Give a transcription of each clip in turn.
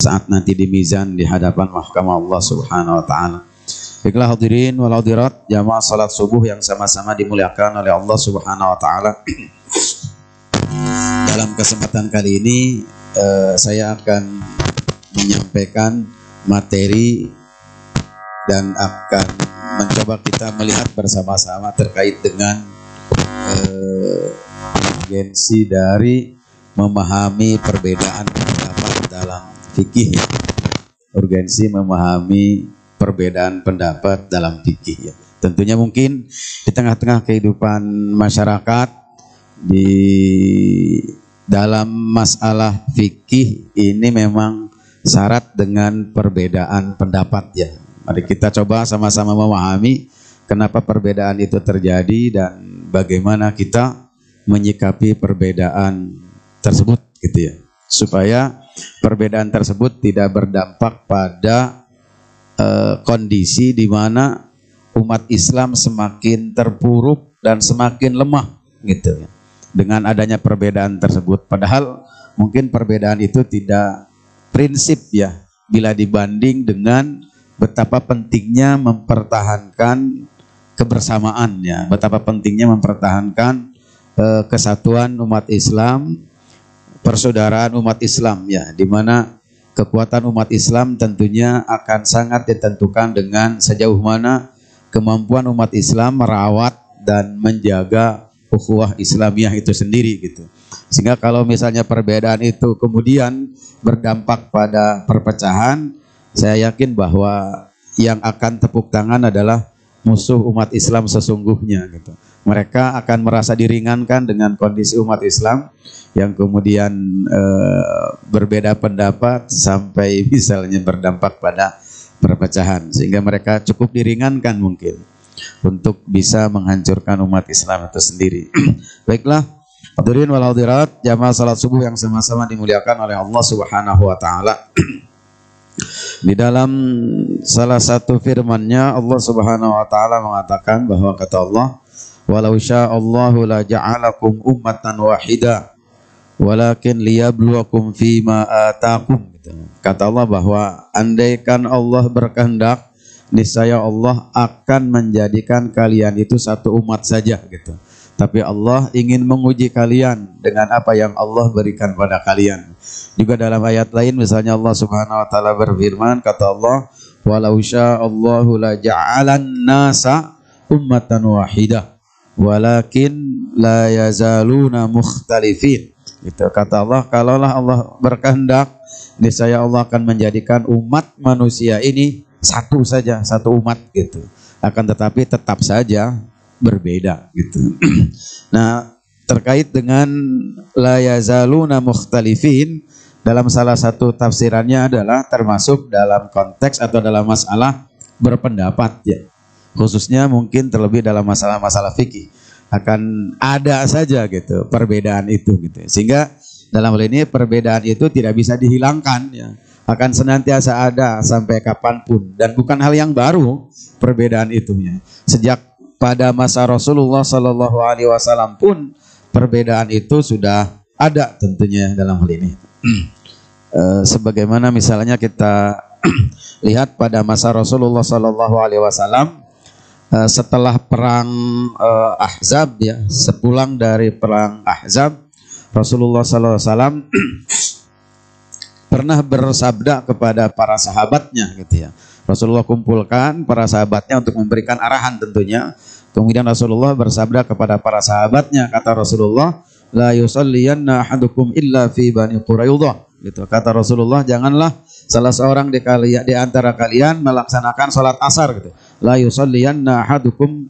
saat nanti di mizan di hadapan mahkamah Allah Subhanahu wa taala. Baiklah hadirin wal hadirat, jamaah salat subuh yang sama-sama dimuliakan oleh Allah Subhanahu wa taala. Dalam kesempatan kali ini saya akan menyampaikan materi dan akan mencoba kita melihat bersama-sama terkait dengan urgensi dari memahami perbedaan pendapat dalam fikih. Urgensi memahami perbedaan pendapat dalam fikih. Tentunya mungkin di tengah-tengah kehidupan masyarakat di dalam masalah fikih ini memang syarat dengan perbedaan pendapat ya. Mari kita coba sama-sama memahami kenapa perbedaan itu terjadi dan bagaimana kita menyikapi perbedaan tersebut gitu ya. Supaya perbedaan tersebut tidak berdampak pada kondisi di mana umat Islam semakin terpuruk dan semakin lemah gitu ya. Dengan adanya perbedaan tersebut, padahal mungkin perbedaan itu tidak prinsip ya bila dibanding dengan betapa pentingnya mempertahankan kebersamaan ya, betapa pentingnya mempertahankan kesatuan umat Islam, persaudaraan umat Islam ya, di mana kekuatan umat Islam tentunya akan sangat ditentukan dengan sejauh mana kemampuan umat Islam merawat dan menjaga ukhuwah Islamiyah itu sendiri gitu. Sehingga kalau misalnya perbedaan itu kemudian berdampak pada perpecahan, saya yakin bahwa yang akan tepuk tangan adalah musuh umat Islam sesungguhnya gitu. Mereka akan merasa diringankan dengan kondisi umat Islam yang kemudian berbeda pendapat sampai misalnya berdampak pada perpecahan, sehingga mereka cukup diringankan mungkin untuk bisa menghancurkan umat Islam itu sendiri. Baiklah, hadirin wal hadirat, jamaah salat subuh yang sama-sama dimuliakan oleh Allah Subhanahu wa taala. Di dalam salah satu firman-Nya Allah Subhanahu wa taala mengatakan bahwa kata Allah, "Walau sya'allahu la ja'alakum ummatan wahidah, walakin liyabluwakum fima ataakum." Kata Allah bahwa andaikan Allah berkehendak, niscaya Allah akan menjadikan kalian itu satu umat saja gitu. Tapi Allah ingin menguji kalian dengan apa yang Allah berikan pada kalian. Juga dalam ayat lain misalnya Allah Subhanahu wa taala berfirman, kata Allah, "Walau sya'allahu la ja'alan nasa ummatan wahidah, walakin la yazaluna mukhtalifin." Gitu kata Allah, kalaulah Allah berkehendak, niscaya Allah akan menjadikan umat manusia ini satu saja, satu umat gitu. Akan tetapi tetap saja berbeda gitu. Nah, terkait dengan la yazaluna mukhtalifin, dalam salah satu tafsirannya adalah termasuk dalam konteks atau dalam masalah berpendapat ya. Khususnya mungkin terlebih dalam masalah-masalah fikih akan ada saja gitu perbedaan itu gitu. Sehingga dalam hal ini perbedaan itu tidak bisa dihilangkan ya. Akan senantiasa ada sampai kapanpun dan bukan hal yang baru perbedaan itu ya. Sejak pada masa Rasulullah Sallallahu Alaihi Wasallam pun perbedaan itu sudah ada tentunya dalam hal ini. Sebagaimana misalnya kita lihat pada masa Rasulullah Sallallahu Alaihi Wasallam setelah perang Ahzab ya, sepulang dari perang Ahzab, Rasulullah Sallallahu Alaihi Wasallam pernah bersabda kepada para sahabatnya gitu ya. Rasulullah kumpulkan para sahabatnya untuk memberikan arahan tentunya. Kemudian Rasulullah bersabda kepada para sahabatnya, kata Rasulullah, la yusalliyanna ahadukum illa fi Bani Quraidah. Gitu. Kata Rasulullah, janganlah salah seorang di antara kalian melaksanakan salat asar gitu. La yusalliyanna ahadukum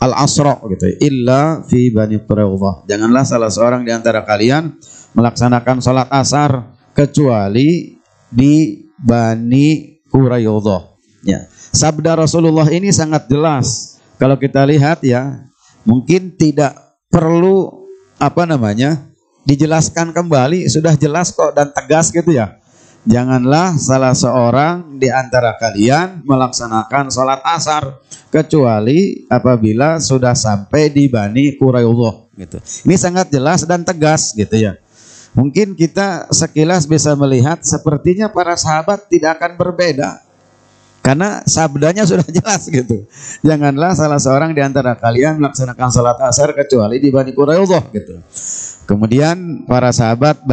al-asra gitu, illa fi Bani Quraidah. Janganlah salah seorang di antara kalian melaksanakan salat asar kecuali di Bani Quraidah. Ya. Sabda Rasulullah ini sangat jelas. Kalau kita lihat ya, mungkin tidak perlu dijelaskan kembali, sudah jelas kok dan tegas gitu ya. Janganlah salah seorang di antara kalian melaksanakan sholat asar kecuali apabila sudah sampai di Bani Quraidah gitu. Ini sangat jelas dan tegas gitu ya. Mungkin kita sekilas bisa melihat sepertinya para sahabat tidak akan berbeda. Karena sabdanya sudah jelas gitu. Janganlah salah seorang di antara kalian melaksanakan salat asar kecuali di Bani Quraidah gitu. Kemudian para sahabat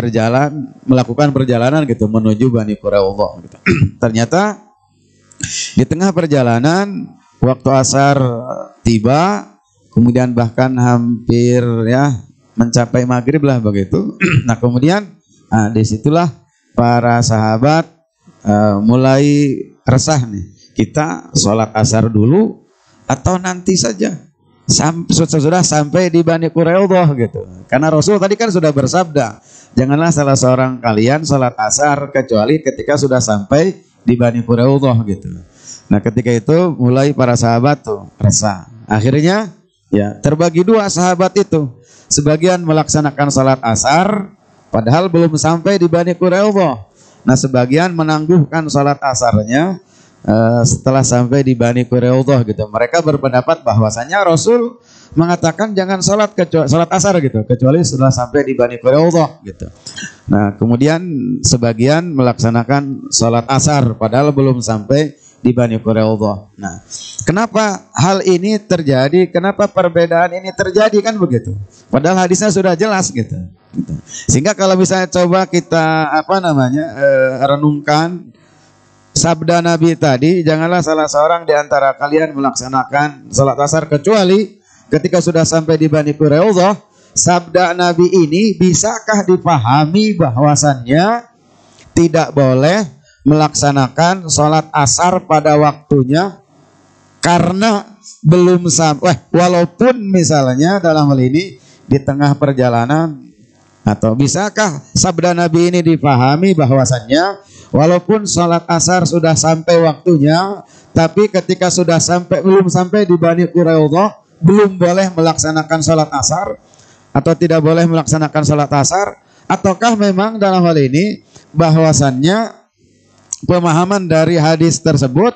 melakukan perjalanan gitu menuju Bani Quraidah gitu. Ternyata di tengah perjalanan waktu asar tiba, kemudian bahkan hampir ya mencapai maghrib lah begitu. Nah kemudian disitulah para sahabat mulai resah nih, kita sholat asar dulu atau nanti saja sudah sampai di Bani Quraidah gitu. Karena Rasul tadi kan sudah bersabda, janganlah salah seorang kalian sholat asar kecuali ketika sudah sampai di Bani Quraidah gitu. Nah ketika itu mulai para sahabat tuh resah. Akhirnya ya terbagi dua sahabat itu. Sebagian melaksanakan sholat asar padahal belum sampai di Bani Quraidah. Nah sebagian menangguhkan sholat asarnya setelah sampai di Bani Quraidah gitu. Mereka berpendapat bahwasanya Rasul mengatakan jangan sholat asar gitu kecuali setelah sampai di Bani Quraidah gitu. Nah kemudian sebagian melaksanakan sholat asar padahal belum sampai di Bani Quraidah. Nah kenapa hal ini terjadi? Kenapa perbedaan ini terjadi kan begitu? Padahal hadisnya sudah jelas gitu. Sehingga kalau misalnya coba kita renungkan sabda Nabi tadi, janganlah salah seorang di antara kalian melaksanakan salat asar kecuali ketika sudah sampai di Bani Quraidah. Sabda Nabi ini bisakah dipahami bahwasannya tidak boleh melaksanakan salat asar pada waktunya karena belum sampai, walaupun misalnya dalam hal ini di tengah perjalanan? Atau bisakah sabda Nabi ini dipahami bahwasannya walaupun sholat asar sudah sampai waktunya, tapi ketika sudah belum sampai di Bani Quraidah belum boleh melaksanakan sholat asar atau tidak boleh melaksanakan sholat asar? Ataukah memang dalam hal ini bahwasannya pemahaman dari hadis tersebut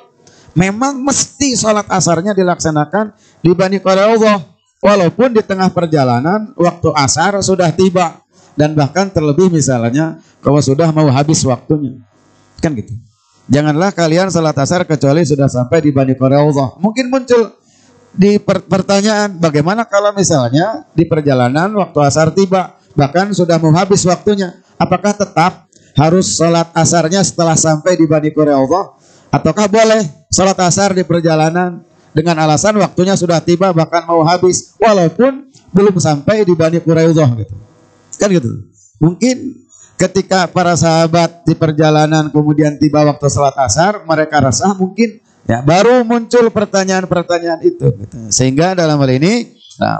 memang mesti sholat asarnya dilaksanakan di Bani Quraidah walaupun di tengah perjalanan waktu asar sudah tiba? Dan bahkan terlebih misalnya kalau sudah mau habis waktunya, kan gitu. Janganlah kalian salat asar kecuali sudah sampai di Bani Quraidah. Mungkin muncul di pertanyaan, bagaimana kalau misalnya di perjalanan waktu asar tiba, bahkan sudah mau habis waktunya, apakah tetap harus salat asarnya setelah sampai di Bani Quraidah? Ataukah boleh salat asar di perjalanan dengan alasan waktunya sudah tiba bahkan mau habis walaupun belum sampai di Bani Quraidah gitu? Kan gitu. Mungkin ketika para sahabat di perjalanan kemudian tiba waktu salat asar, mereka resah mungkin ya, baru muncul pertanyaan-pertanyaan itu gitu. Sehingga dalam hal ini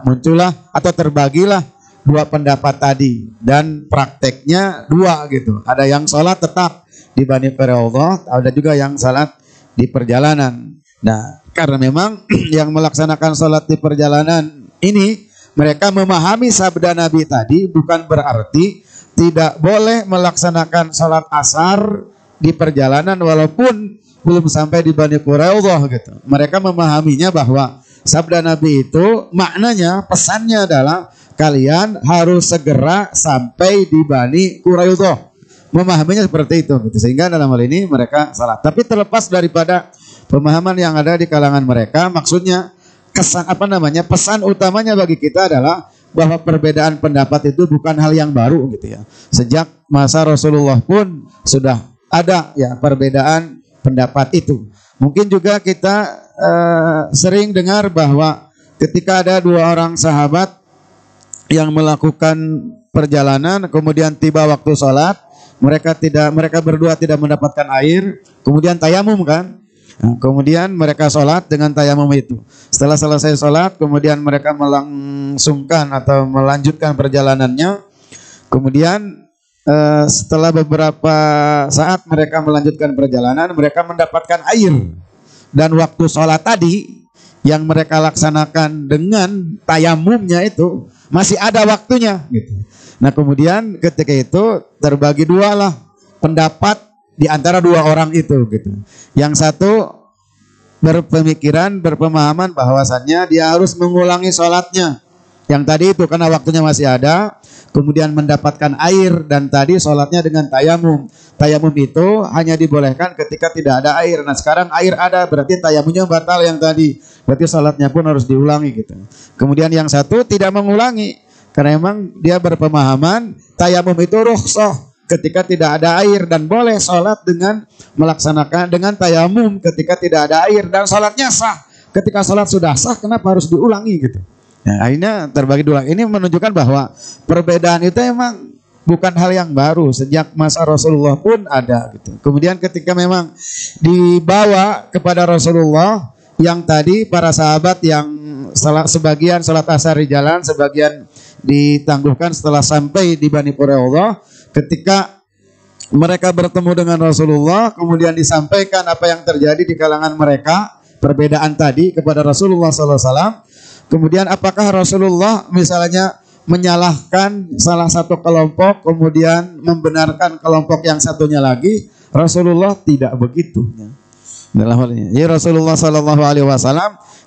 muncullah atau terbagilah dua pendapat tadi dan prakteknya dua gitu. Ada yang salat tetap di Bani Quraidah, ada juga yang salat di perjalanan. Nah, karena memang yang melaksanakan salat di perjalanan ini mereka memahami sabda Nabi tadi bukan berarti tidak boleh melaksanakan salat asar di perjalanan walaupun belum sampai di Bani Quraidah gitu. Mereka memahaminya bahwa sabda Nabi itu maknanya, pesannya adalah kalian harus segera sampai di Bani Quraidah. Memahaminya seperti itu gitu. Sehingga dalam hal ini mereka salat. Tapi terlepas daripada pemahaman yang ada di kalangan mereka, maksudnya pesan utamanya bagi kita adalah bahwa perbedaan pendapat itu bukan hal yang baru gitu ya. Sejak masa Rasulullah pun sudah ada ya perbedaan pendapat itu. Mungkin juga kita sering dengar bahwa ketika ada dua orang sahabat yang melakukan perjalanan kemudian tiba waktu sholat, mereka berdua tidak mendapatkan air, kemudian tayamum kan? Nah, kemudian mereka sholat dengan tayamum itu. Setelah selesai sholat, kemudian mereka melangsungkan atau melanjutkan perjalanannya. Kemudian setelah beberapa saat mereka melanjutkan perjalanan, mereka mendapatkan air. Dan waktu sholat tadi yang mereka laksanakan dengan tayamumnya itu masih ada waktunya. Gitu. Nah kemudian ketika itu terbagi dua lah pendapat di antara dua orang itu gitu. Yang satu berpemikiran, berpemahaman bahwasannya dia harus mengulangi sholatnya Yang tadi itu karena waktunya masih ada, kemudian mendapatkan air, dan tadi sholatnya dengan tayamum. Tayamum itu hanya dibolehkan ketika tidak ada air. Nah sekarang air ada, berarti tayamumnya batal yang tadi. Berarti sholatnya pun harus diulangi gitu. Kemudian yang satu tidak mengulangi, karena memang dia berpemahaman tayamum itu rukhsah ketika tidak ada air, dan boleh sholat dengan melaksanakan dengan tayamum ketika tidak ada air, dan sholatnya sah. Ketika sholat sudah sah, kenapa harus diulangi gitu? Nah, akhirnya terbagi dua. Ini menunjukkan bahwa perbedaan itu memang bukan hal yang baru, sejak masa Rasulullah pun ada gitu. Kemudian ketika memang dibawa kepada Rasulullah, yang tadi para sahabat yang sebagian sholat asar di jalan, sebagian ditangguhkan setelah sampai di Bani Quraidah. Ketika mereka bertemu dengan Rasulullah, kemudian disampaikan apa yang terjadi di kalangan mereka, perbedaan tadi kepada Rasulullah SAW. Kemudian apakah Rasulullah misalnya menyalahkan salah satu kelompok, kemudian membenarkan kelompok yang satunya lagi? Rasulullah tidak begitu. Dalam hal ini, ya Rasulullah SAW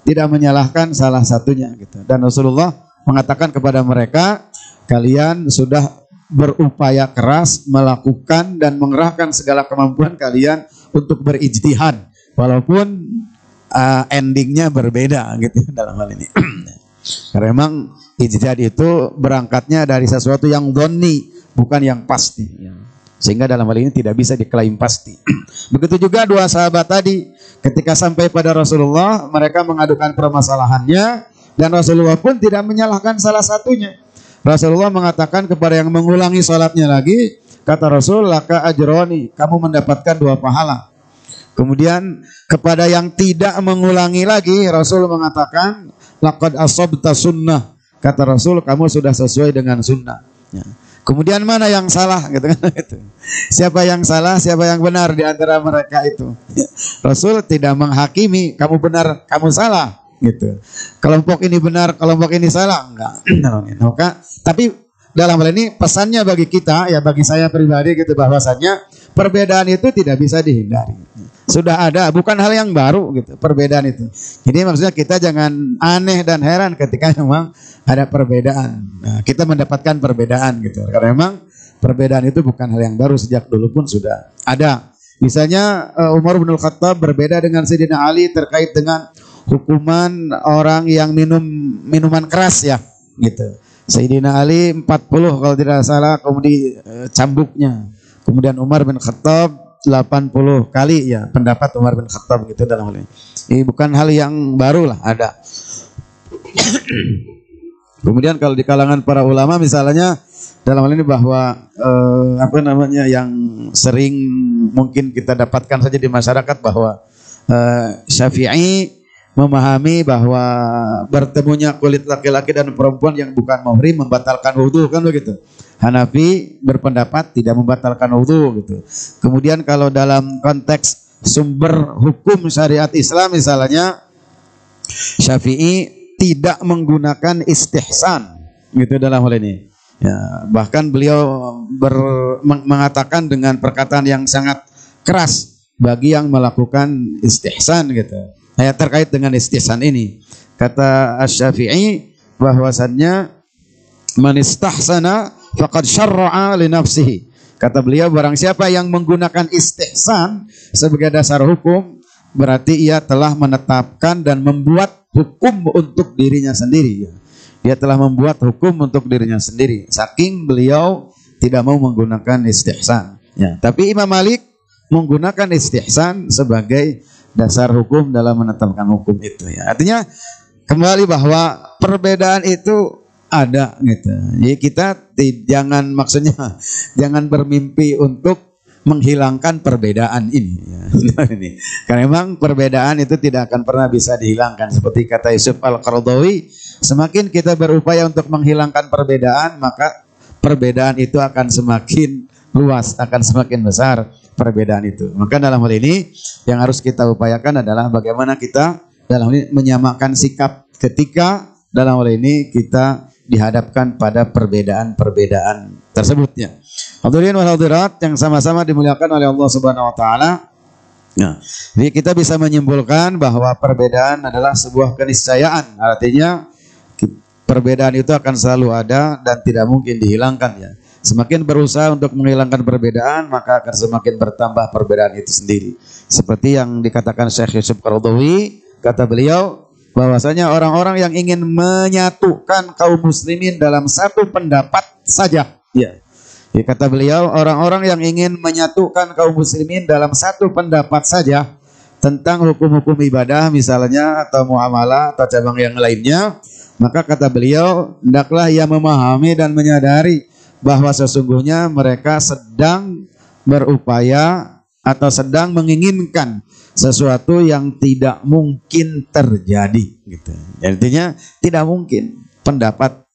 tidak menyalahkan salah satunya gitu. Dan Rasulullah mengatakan kepada mereka, kalian sudah berupaya keras melakukan dan mengerahkan segala kemampuan kalian untuk berijtihad, walaupun endingnya berbeda gitu dalam hal ini. Karena memang ijtihad itu berangkatnya dari sesuatu yang dhonni, bukan yang pasti, sehingga dalam hal ini tidak bisa diklaim pasti. Begitu juga dua sahabat tadi, ketika sampai pada Rasulullah, mereka mengadukan permasalahannya, dan Rasulullah pun tidak menyalahkan salah satunya. Rasulullah mengatakan kepada yang mengulangi sholatnya lagi, kata Rasul, laka ajroni, kamu mendapatkan 2 pahala. Kemudian kepada yang tidak mengulangi lagi, Rasul mengatakan, laqad asabta sunnah, kata Rasul, kamu sudah sesuai dengan sunnah. Kemudian mana yang salah? Gitu kan? Siapa yang salah, siapa yang benar di antara mereka itu? Rasul tidak menghakimi, kamu benar, kamu salah. Gitu. Kelompok ini benar, kelompok ini salah, enggak. Maka, tapi dalam hal ini pesannya bagi kita, ya bagi saya pribadi gitu, bahwasannya perbedaan itu tidak bisa dihindari. Sudah ada, bukan hal yang baru gitu, perbedaan itu. Jadi maksudnya kita jangan aneh dan heran ketika memang ada perbedaan. Nah, kita mendapatkan perbedaan gitu. Karena memang perbedaan itu bukan hal yang baru, sejak dulu pun sudah ada. Misalnya Umar bin Khattab berbeda dengan Sayyidina Ali terkait dengan hukuman orang yang minum minuman keras ya gitu. Sayyidina Ali 40 kalau tidak salah kemudian cambuknya. Kemudian Umar bin Khattab 80 kali ya, pendapat Umar bin Khattab gitu dalam hal ini. Ini bukan hal yang baru lah, ada. Kemudian kalau di kalangan para ulama misalnya dalam hal ini bahwa yang sering mungkin kita dapatkan saja di masyarakat bahwa Syafi'i memahami bahwa bertemunya kulit laki-laki dan perempuan yang bukan muhrim membatalkan wudhu, kan begitu. Hanafi berpendapat tidak membatalkan wudhu gitu. Kemudian kalau dalam konteks sumber hukum syariat Islam misalnya, Syafi'i tidak menggunakan istihsan gitu dalam hal ini. Ya, bahkan beliau mengatakan dengan perkataan yang sangat keras bagi yang melakukan istihsan gitu. Terkait dengan istihsan ini, kata Asy-Syafi'i bahwasannya man istahsana faqad syarra'a li nafsihi. Kata beliau, barang siapa yang menggunakan istihsan sebagai dasar hukum, berarti ia telah menetapkan dan membuat hukum untuk dirinya sendiri. Dia telah membuat hukum untuk dirinya sendiri. Saking beliau tidak mau menggunakan istihsan. Ya, tapi Imam Malik menggunakan istihsan sebagai dasar hukum dalam menetapkan hukum itu ya. Artinya kembali bahwa perbedaan itu ada gitu. Jadi kita jangan bermimpi untuk menghilangkan perbedaan ini ya. Karena memang perbedaan itu tidak akan pernah bisa dihilangkan. Seperti kata Yusuf Al-Qaradawi, semakin kita berupaya untuk menghilangkan perbedaan, maka perbedaan itu akan semakin luas, akan semakin besar perbedaan itu. Maka dalam hal ini yang harus kita upayakan adalah bagaimana kita dalam hal ini menyamakan sikap ketika dalam hal ini kita dihadapkan pada perbedaan-perbedaan tersebutnya. Hadirin wal hadirat yang sama-sama dimuliakan oleh Allah Subhanahu wa taala. Nah, jadi kita bisa menyimpulkan bahwa perbedaan adalah sebuah keniscayaan. Artinya perbedaan itu akan selalu ada dan tidak mungkin dihilangkan ya. Semakin berusaha untuk menghilangkan perbedaan, maka akan semakin bertambah perbedaan itu sendiri. Seperti yang dikatakan Syekh Yusuf Qaradawi, kata beliau bahwasanya orang-orang yang ingin menyatukan kaum muslimin dalam satu pendapat saja. Ya. Kata beliau, orang-orang yang ingin menyatukan kaum muslimin dalam satu pendapat saja tentang hukum-hukum ibadah misalnya atau muamalah atau cabang yang lainnya, maka kata beliau, hendaklah ia memahami dan menyadari bahwa sesungguhnya mereka sedang berupaya atau sedang menginginkan sesuatu yang tidak mungkin terjadi gitu. Artinya tidak mungkin pendapat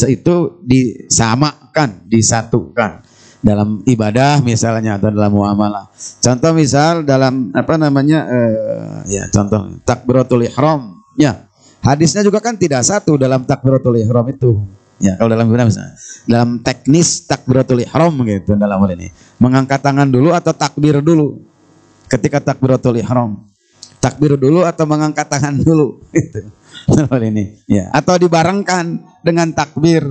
itu disamakan, disatukan dalam ibadah misalnya atau dalam muamalah. Contoh misal dalam contoh takbiratul ihram ya. Hadisnya juga kan tidak satu dalam takbiratul ihram itu. Ya, kalau dalam ibadah misalnya, dalam teknis takbiratul ihram gitu dalam hal ini. Mengangkat tangan dulu atau takbir dulu. Ketika takbiratul ihram. Takbir dulu atau mengangkat tangan dulu gitu. Dalam hal ini, ya. Atau dibarengkan dengan takbir.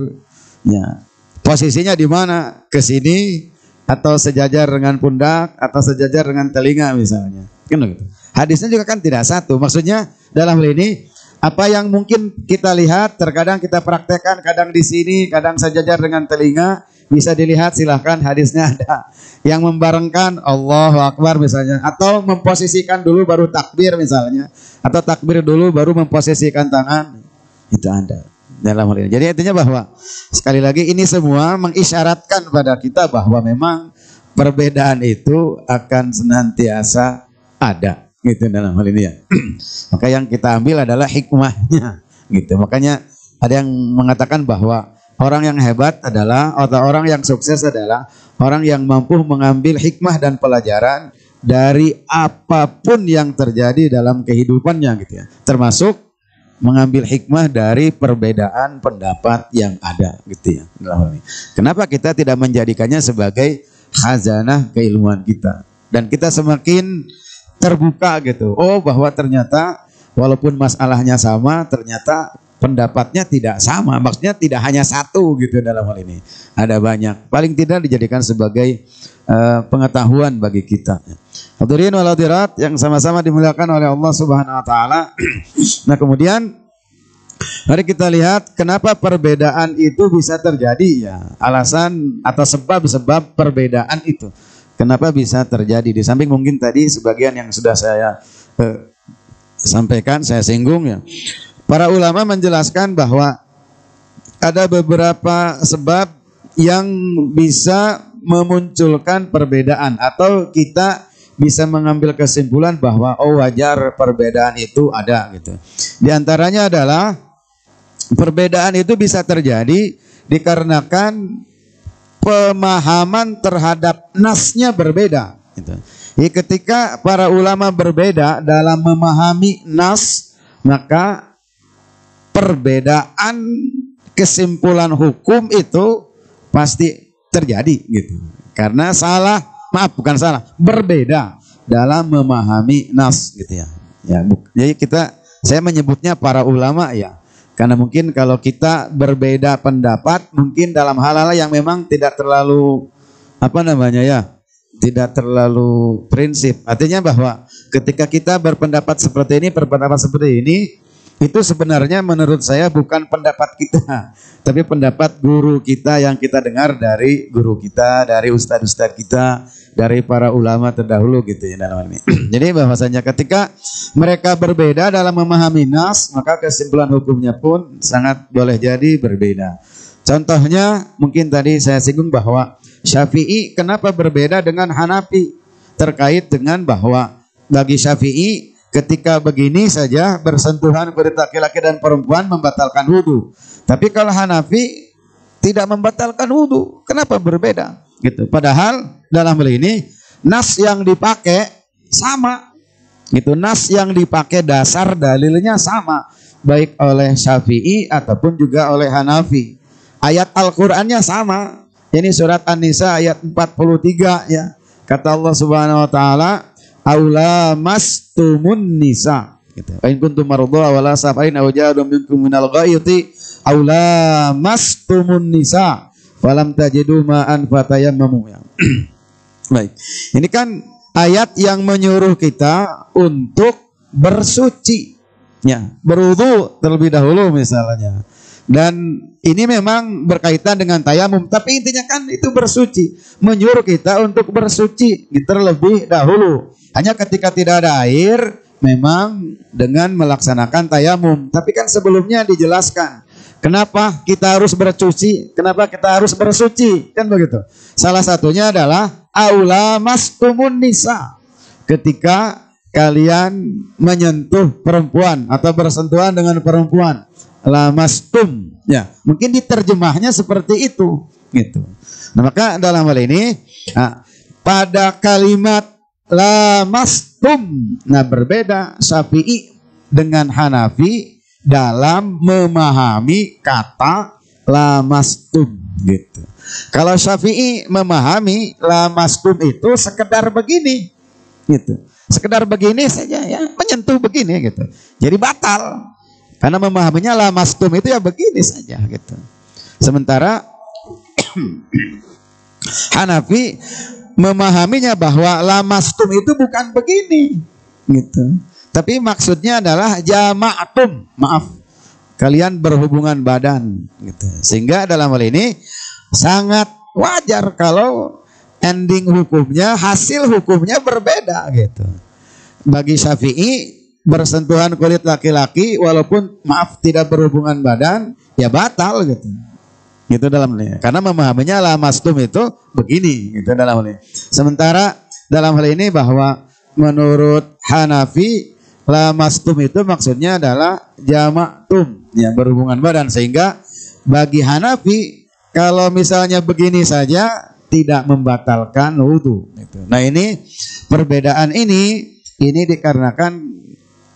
Ya. Posisinya di mana? Ke sini atau sejajar dengan pundak atau sejajar dengan telinga misalnya. Kan gitu. Hadisnya juga kan tidak satu. Maksudnya dalam hal ini apa yang mungkin kita lihat, terkadang kita praktekkan, kadang di sini, kadang sejajar dengan telinga, bisa dilihat silahkan hadisnya ada. Yang membarengkan Allahu Akbar misalnya, atau memposisikan dulu baru takbir misalnya, atau takbir dulu baru memposisikan tangan, itu ada dalam hal ini. Jadi artinya bahwa sekali lagi ini semua mengisyaratkan pada kita bahwa memang perbedaan itu akan senantiasa ada. Gitu dalam hal ini ya. Maka yang kita ambil adalah hikmahnya gitu. Makanya ada yang mengatakan bahwa orang yang hebat adalah atau orang yang sukses adalah orang yang mampu mengambil hikmah dan pelajaran dari apapun yang terjadi dalam kehidupannya gitu ya. Termasuk mengambil hikmah dari perbedaan pendapat yang ada gitu ya dalam hal ini. Kenapa kita tidak menjadikannya sebagai khazanah keilmuan kita dan kita semakin terbuka gitu. Oh, bahwa ternyata walaupun masalahnya sama, ternyata pendapatnya tidak sama. Maksudnya tidak hanya satu gitu dalam hal ini. Ada banyak. Paling tidak dijadikan sebagai pengetahuan bagi kita. Hadirin wal hadirat yang sama-sama dimuliakan oleh Allah Subhanahu wa taala. Nah, kemudian mari kita lihat kenapa perbedaan itu bisa terjadi ya. Alasan atau sebab-sebab perbedaan itu. Kenapa bisa terjadi? Di samping mungkin tadi sebagian yang sudah saya sampaikan, saya singgung ya. Para ulama menjelaskan bahwa ada beberapa sebab yang bisa memunculkan perbedaan atau kita bisa mengambil kesimpulan bahwa oh wajar perbedaan itu ada gitu. Di antaranya adalah perbedaan itu bisa terjadi dikarenakan pemahaman terhadap nasnya berbeda. Gitu. Jadi ketika para ulama berbeda dalam memahami nas, maka perbedaan kesimpulan hukum itu pasti terjadi gitu. Karena bukan salah, berbeda dalam memahami nas gitu ya. Jadi saya menyebutnya para ulama ya. Karena mungkin kalau kita berbeda pendapat, mungkin dalam hal-hal yang memang tidak terlalu tidak terlalu prinsip. Artinya bahwa ketika kita berpendapat seperti ini, itu sebenarnya menurut saya bukan pendapat kita, tapi pendapat guru kita yang kita dengar dari guru kita, dari ustadz-ustadz kita, dari para ulama terdahulu gitu ya dalam ini. Jadi bahwasanya ketika mereka berbeda dalam memahami nas, maka kesimpulan hukumnya pun sangat boleh jadi berbeda. Contohnya mungkin tadi saya singgung bahwa Syafi'i kenapa berbeda dengan Hanafi terkait dengan bahwa bagi Syafi'i ketika begini saja bersentuhan kulit laki-laki dan perempuan membatalkan wudu. Tapi kalau Hanafi tidak membatalkan wudu. Kenapa berbeda? Gitu. Padahal dalam hal ini nas yang dipakai sama. Gitu. Nas yang dipakai dasar dalilnya sama, baik oleh Syafi'i ataupun juga oleh Hanafi. Ayat Al-Qur'annya sama. Ini surat An-Nisa ayat 43 ya. Kata Allah Subhanahu wa taala, "Aula mastumun nisa." Gitu. In kuntum marudha wala safarin aw ja'adum minkum minal ghaiti aula mastumun nisa falam tajidu ma'an fatayammamu. Baik. Ini kan ayat yang menyuruh kita untuk bersuci. Ya, berwudu terlebih dahulu misalnya. Dan ini memang berkaitan dengan tayamum, tapi intinya kan itu bersuci, menyuruh kita untuk bersuci terlebih dahulu. Hanya ketika tidak ada air, memang dengan melaksanakan tayamum. Tapi kan sebelumnya dijelaskan kenapa kita harus bersuci, kenapa kita harus bersuci, kan begitu. Salah satunya adalah aula mastumun nisa, ketika kalian menyentuh perempuan atau bersentuhan dengan perempuan, lamastum, ya mungkin diterjemahnya seperti itu, gitu. Nah, maka dalam hal ini, pada kalimat lamastum, nah berbeda Syafi'i dengan Hanafi dalam memahami kata lamastum, gitu. Kalau Syafi'i memahami lamastum itu sekedar begini, gitu. Sekedar begini saja, ya menyentuh begini, gitu. Jadi batal. Karena memahaminya lamastum itu ya begini saja, gitu. Sementara Hanafi memahaminya bahwa lamastum itu bukan begini, gitu. Tapi maksudnya adalah jama'atum, maaf, kalian berhubungan badan, gitu. Sehingga dalam hal ini sangat wajar kalau ending hukumnya, hasil hukumnya berbeda, gitu. Bagi Syafi'i, bersentuhan kulit laki-laki walaupun maaf tidak berhubungan badan, ya batal, gitu. Gitu dalam ini. Karena memahaminya lamastum itu begini, gitu dalam ini. Sementara dalam hal ini bahwa menurut Hanafi lamastum itu maksudnya adalah jama'tum, ya berhubungan badan. Sehingga bagi Hanafi kalau misalnya begini saja tidak membatalkan wudu, gitu. Nah, ini perbedaan ini dikarenakan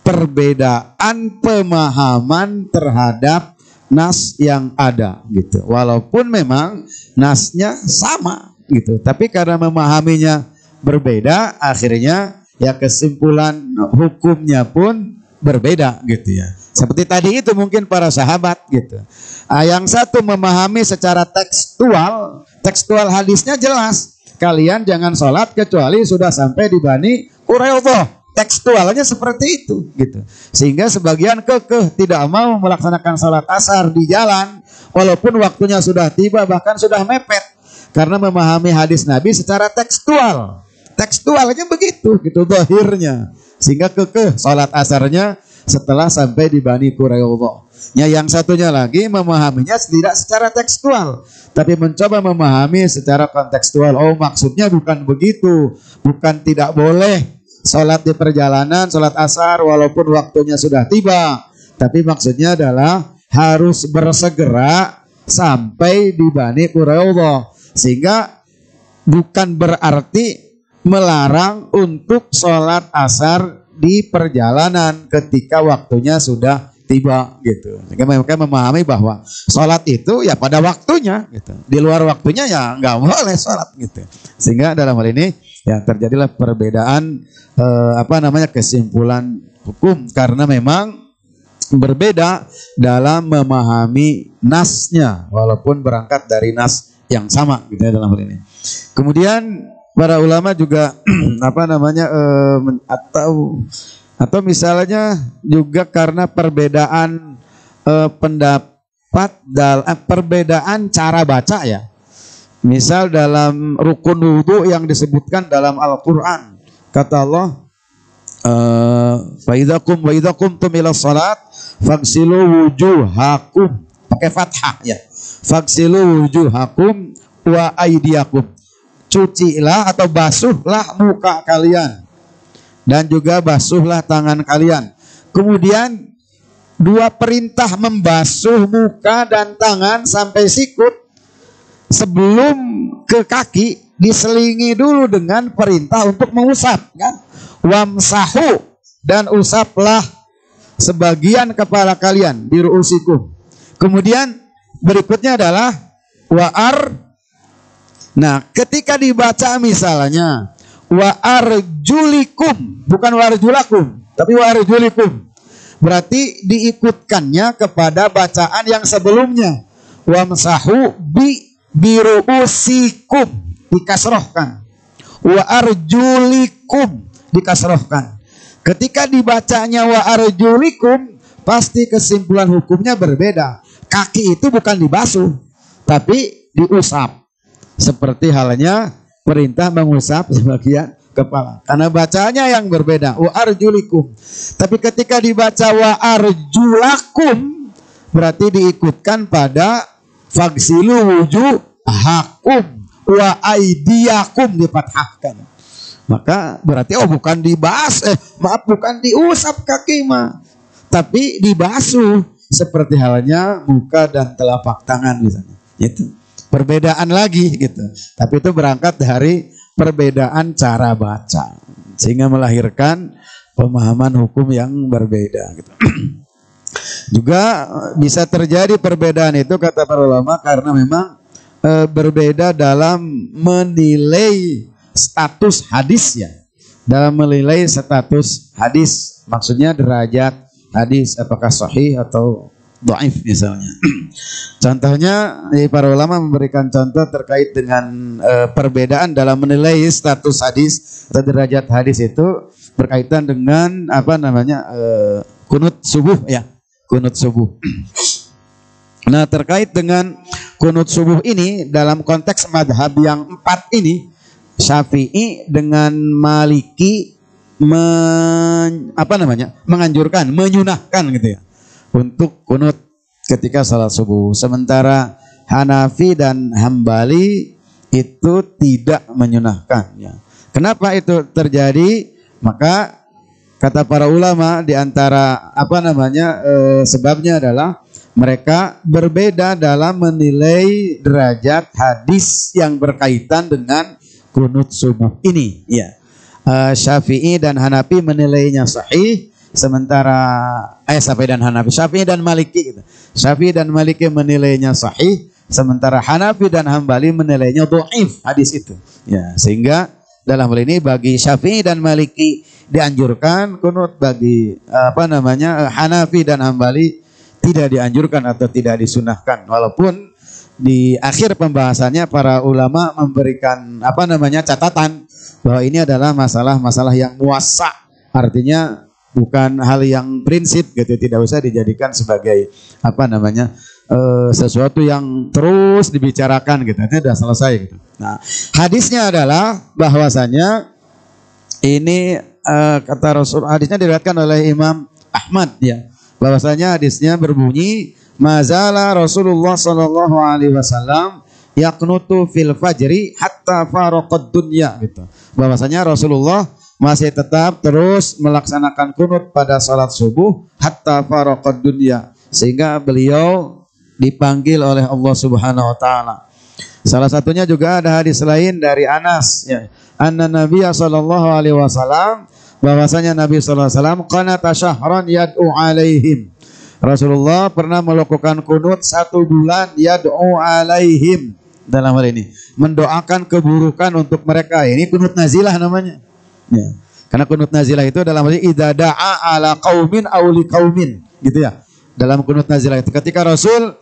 perbedaan pemahaman terhadap nas yang ada, gitu. Walaupun memang nasnya sama, gitu. Tapi karena memahaminya berbeda, akhirnya ya kesimpulan hukumnya pun berbeda, gitu ya. Seperti tadi itu mungkin para sahabat, gitu. Yang satu memahami secara tekstual hadisnya jelas. Kalian jangan sholat kecuali sudah sampai di Bani Quraidah. Tekstualnya seperti itu, gitu. Sehingga sebagian kekeh tidak mau melaksanakan sholat asar di jalan walaupun waktunya sudah tiba, bahkan sudah mepet, karena memahami hadis Nabi secara tekstual. Tekstualnya begitu, gitu zahirnya. Sehingga kekeh sholat asarnya setelah sampai di Bani Quraidah. Yang satunya lagi memahaminya tidak secara tekstual, tapi mencoba memahami secara kontekstual. Oh, maksudnya bukan begitu, bukan tidak boleh sholat di perjalanan, sholat asar walaupun waktunya sudah tiba, tapi maksudnya adalah harus bersegera sampai di Bani Quraidah. Sehingga bukan berarti melarang untuk sholat asar di perjalanan ketika waktunya sudah tiba, gitu. Sehingga mereka memahami bahwa sholat itu ya pada waktunya, gitu. Di luar waktunya ya nggak boleh sholat, gitu. Sehingga dalam hal ini ya terjadilah perbedaan kesimpulan hukum karena memang berbeda dalam memahami nasnya walaupun berangkat dari nas yang sama, gitu ya, dalam hal ini. Kemudian para ulama juga atau misalnya juga karena perbedaan pendapat dalam perbedaan cara baca, ya. Misal dalam rukun wudu yang disebutkan dalam Al-Qur'an, kata Allah, fa idza qumtum ila shalat faghsilu wujuhakum, pakai fathah, ya. Faghsilu wujuhakum wa aydiyakum. Cucilah atau basuhlah muka kalian dan juga basuhlah tangan kalian. Kemudian dua perintah membasuh muka dan tangan sampai sikut sebelum ke kaki diselingi dulu dengan perintah untuk mengusap, kan? Wamsahu, dan usaplah sebagian kepala kalian di ru'usikum. Kemudian berikutnya adalah wa'ar. Nah, ketika dibaca misalnya wa arjulikum, bukan wa arjulakum, tapi wa arjulikum, berarti diikutkannya kepada bacaan yang sebelumnya. Wamsahu biruusikum dikasrohkan, wa arjulikum dikasrohkan. Ketika dibacanya wa arjulikum, pasti kesimpulan hukumnya berbeda. Kaki itu bukan dibasuh, tapi diusap. Seperti halnya perintah mengusap sebagian kepala. Karena bacanya yang berbeda. Wa arjulikum. Tapi ketika dibaca wa arjulakum, berarti diikutkan pada fagsilu wujuhakum wa aidiyakum difathahkan. Maka berarti bukan bukan diusap kaki mah, tapi dibasuh seperti halnya muka dan telapak tangan misalnya. Itu perbedaan lagi gitu. Tapi itu berangkat dari perbedaan cara baca sehingga melahirkan pemahaman hukum yang berbeda gitu. Juga bisa terjadi perbedaan itu kata para ulama karena memang berbeda dalam menilai status hadisnya. Dalam menilai status hadis, maksudnya derajat hadis apakah sahih atau dhaif misalnya. Contohnya para ulama memberikan contoh terkait dengan perbedaan dalam menilai status hadis atau derajat hadis itu berkaitan dengan kunut subuh ya, kunut subuh. Nah, terkait dengan kunut subuh ini dalam konteks madhab yang 4 ini, Syafi'i dengan Maliki menganjurkan, menyunahkan gitu ya untuk kunut ketika salat subuh. Sementara Hanafi dan Hambali itu tidak menyunahkan ya. Kenapa itu terjadi? Maka kata para ulama di antara sebabnya adalah mereka berbeda dalam menilai derajat hadis yang berkaitan dengan kunut subuh ini ya. Syafi'i dan Hanafi menilainya sahih, sementara Syafi'i dan Maliki gitu. Syafi'i dan Maliki menilainya sahih, sementara Hanafi dan Hambali menilainya dhaif hadis itu ya. Sehingga dalam hal ini bagi Syafi'i dan Maliki dianjurkan kunut, bagi Hanafi dan Hambali tidak dianjurkan atau tidak disunahkan. Walaupun di akhir pembahasannya para ulama memberikan catatan bahwa ini adalah masalah-masalah yang muwassa, artinya bukan hal yang prinsip gitu, tidak usah dijadikan sebagai sesuatu yang terus dibicarakan gitu, ini sudah selesai gitu. Nah, hadisnya adalah bahwasanya ini kata Rasul, hadisnya diriwayatkan oleh Imam Ahmad ya, bahwasanya hadisnya berbunyi mazala Rasulullah sallallahu alaihi wasallam yaqnutu fil fajri hatta faraqad dunya gitu. Bahwasanya Rasulullah masih tetap terus melaksanakan kunut pada salat subuh hatta faraqad dunya, sehingga beliau dipanggil oleh Allah Subhanahu wa taala. Salah satunya juga ada hadis lain dari Anas ya. Anna Nabiyya sallallahu alaihi wasallam, bahwasanya Nabi sallallahu alaihi wasallam qanata syahran yad'u alaihim. Rasulullah pernah melakukan kunut 1 bulan yad'u alaihim, dalam hal ini mendoakan keburukan untuk mereka. Ini kunut nazilah namanya ya. Karena kunut nazilah itu dalam hal ini idza da'a ala qaumin aw li qaumin gitu ya. Dalam kunut nazilah itu ketika Rasul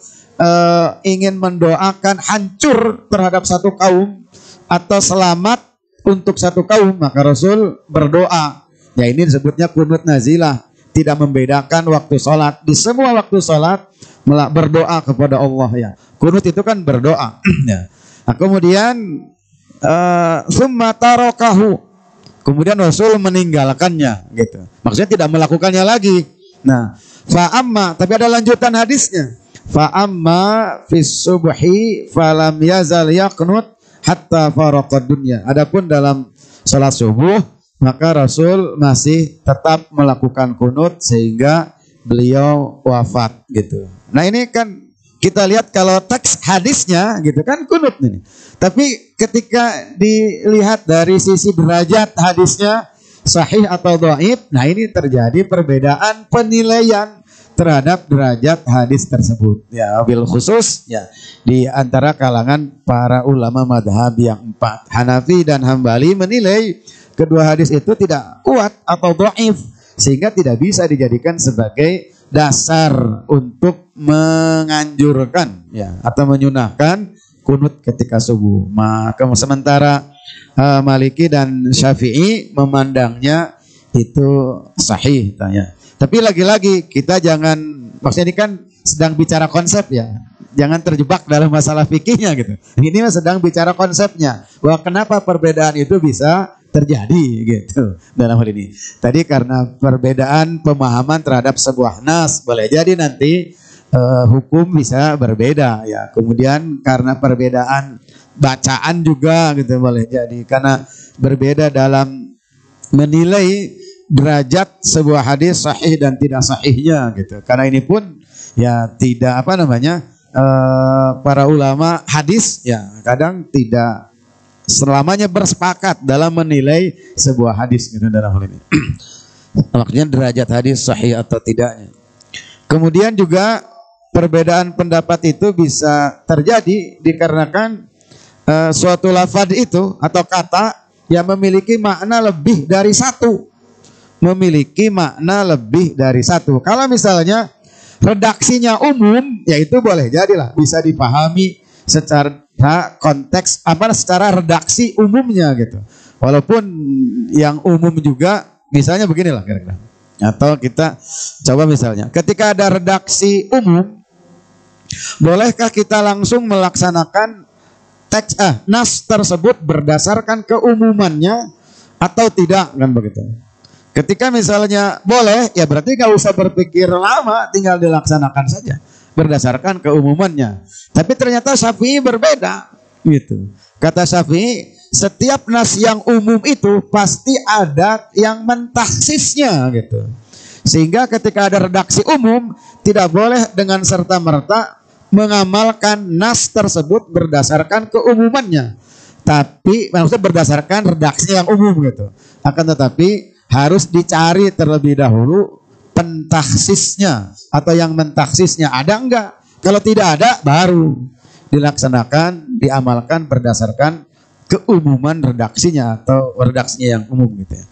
ingin mendoakan hancur terhadap satu kaum atau selamat untuk satu kaum, maka Rasul berdoa. Ya, ini disebutnya kunut nazilah. Tidak membedakan waktu sholat, di semua waktu sholat berdoa kepada Allah ya. Kunut itu kan berdoa ya. Nah, kemudian summa tarakahu, kemudian Rasul meninggalkannya gitu, maksudnya tidak melakukannya lagi. Nah, fa'amma, tapi ada lanjutan hadisnya, fa'amma fis subhi falam yazal yaqnut hatta faraqad dunya. Adapun dalam sholat subuh, maka Rasul masih tetap melakukan kunut sehingga beliau wafat gitu. Nah, ini kan kita lihat kalau teks hadisnya gitu kan kunut ini. Tapi ketika dilihat dari sisi derajat hadisnya sahih atau dhaif, nah ini terjadi perbedaan penilaian terhadap derajat hadis tersebut. Ya, wabil khusus ya di antara kalangan para ulama madhab yang 4. Hanafi dan Hambali menilai kedua hadis itu tidak kuat atau dhaif sehingga tidak bisa dijadikan sebagai dasar untuk menganjurkan ya atau menyunahkan kunut ketika subuh. Maka sementara Maliki dan Syafi'i memandangnya itu sahih tanya. Tapi lagi-lagi kita jangan, maksudnya ini kan sedang bicara konsep ya. Jangan terjebak dalam masalah fikihnya gitu. Ini sedang bicara konsepnya. Bahwa kenapa perbedaan itu bisa terjadi gitu dalam hal ini. Tadi karena perbedaan pemahaman terhadap sebuah nas, boleh jadi nanti hukum bisa berbeda ya. Kemudian karena perbedaan bacaan juga gitu boleh jadi, karena berbeda dalam menilai derajat sebuah hadis sahih dan tidak sahihnya gitu. Karena ini pun ya tidak para ulama hadis ya kadang tidak selamanya bersepakat dalam menilai sebuah hadis gitu dalam hal ini. Maksudnya derajat hadis sahih atau tidaknya. Kemudian juga perbedaan pendapat itu bisa terjadi dikarenakan suatu lafaz itu atau kata yang memiliki makna lebih dari satu. Memiliki makna lebih dari satu. Kalau misalnya redaksinya umum, ya itu boleh jadilah bisa dipahami secara konteks secara redaksi umumnya gitu. Walaupun yang umum juga misalnya beginilah kira-kira. Atau kita coba misalnya ketika ada redaksi umum, bolehkah kita langsung melaksanakan teks nas tersebut berdasarkan keumumannya atau tidak kan begitu. Ketika misalnya boleh, ya berarti gak usah berpikir lama, tinggal dilaksanakan saja berdasarkan keumumannya. Tapi ternyata Syafi'i berbeda gitu. Kata Syafi'i, setiap nas yang umum itu pasti ada yang mentakhsisnya gitu. Sehingga ketika ada redaksi umum, tidak boleh dengan serta-merta mengamalkan nas tersebut berdasarkan keumumannya. Tapi maksudnya berdasarkan redaksi yang umum gitu. Akan tetapi harus dicari terlebih dahulu pentakhsisnya atau yang mentakhsisnya ada enggak. Kalau tidak ada baru dilaksanakan, diamalkan berdasarkan keumuman redaksinya atau redaksinya yang umum gitu ya.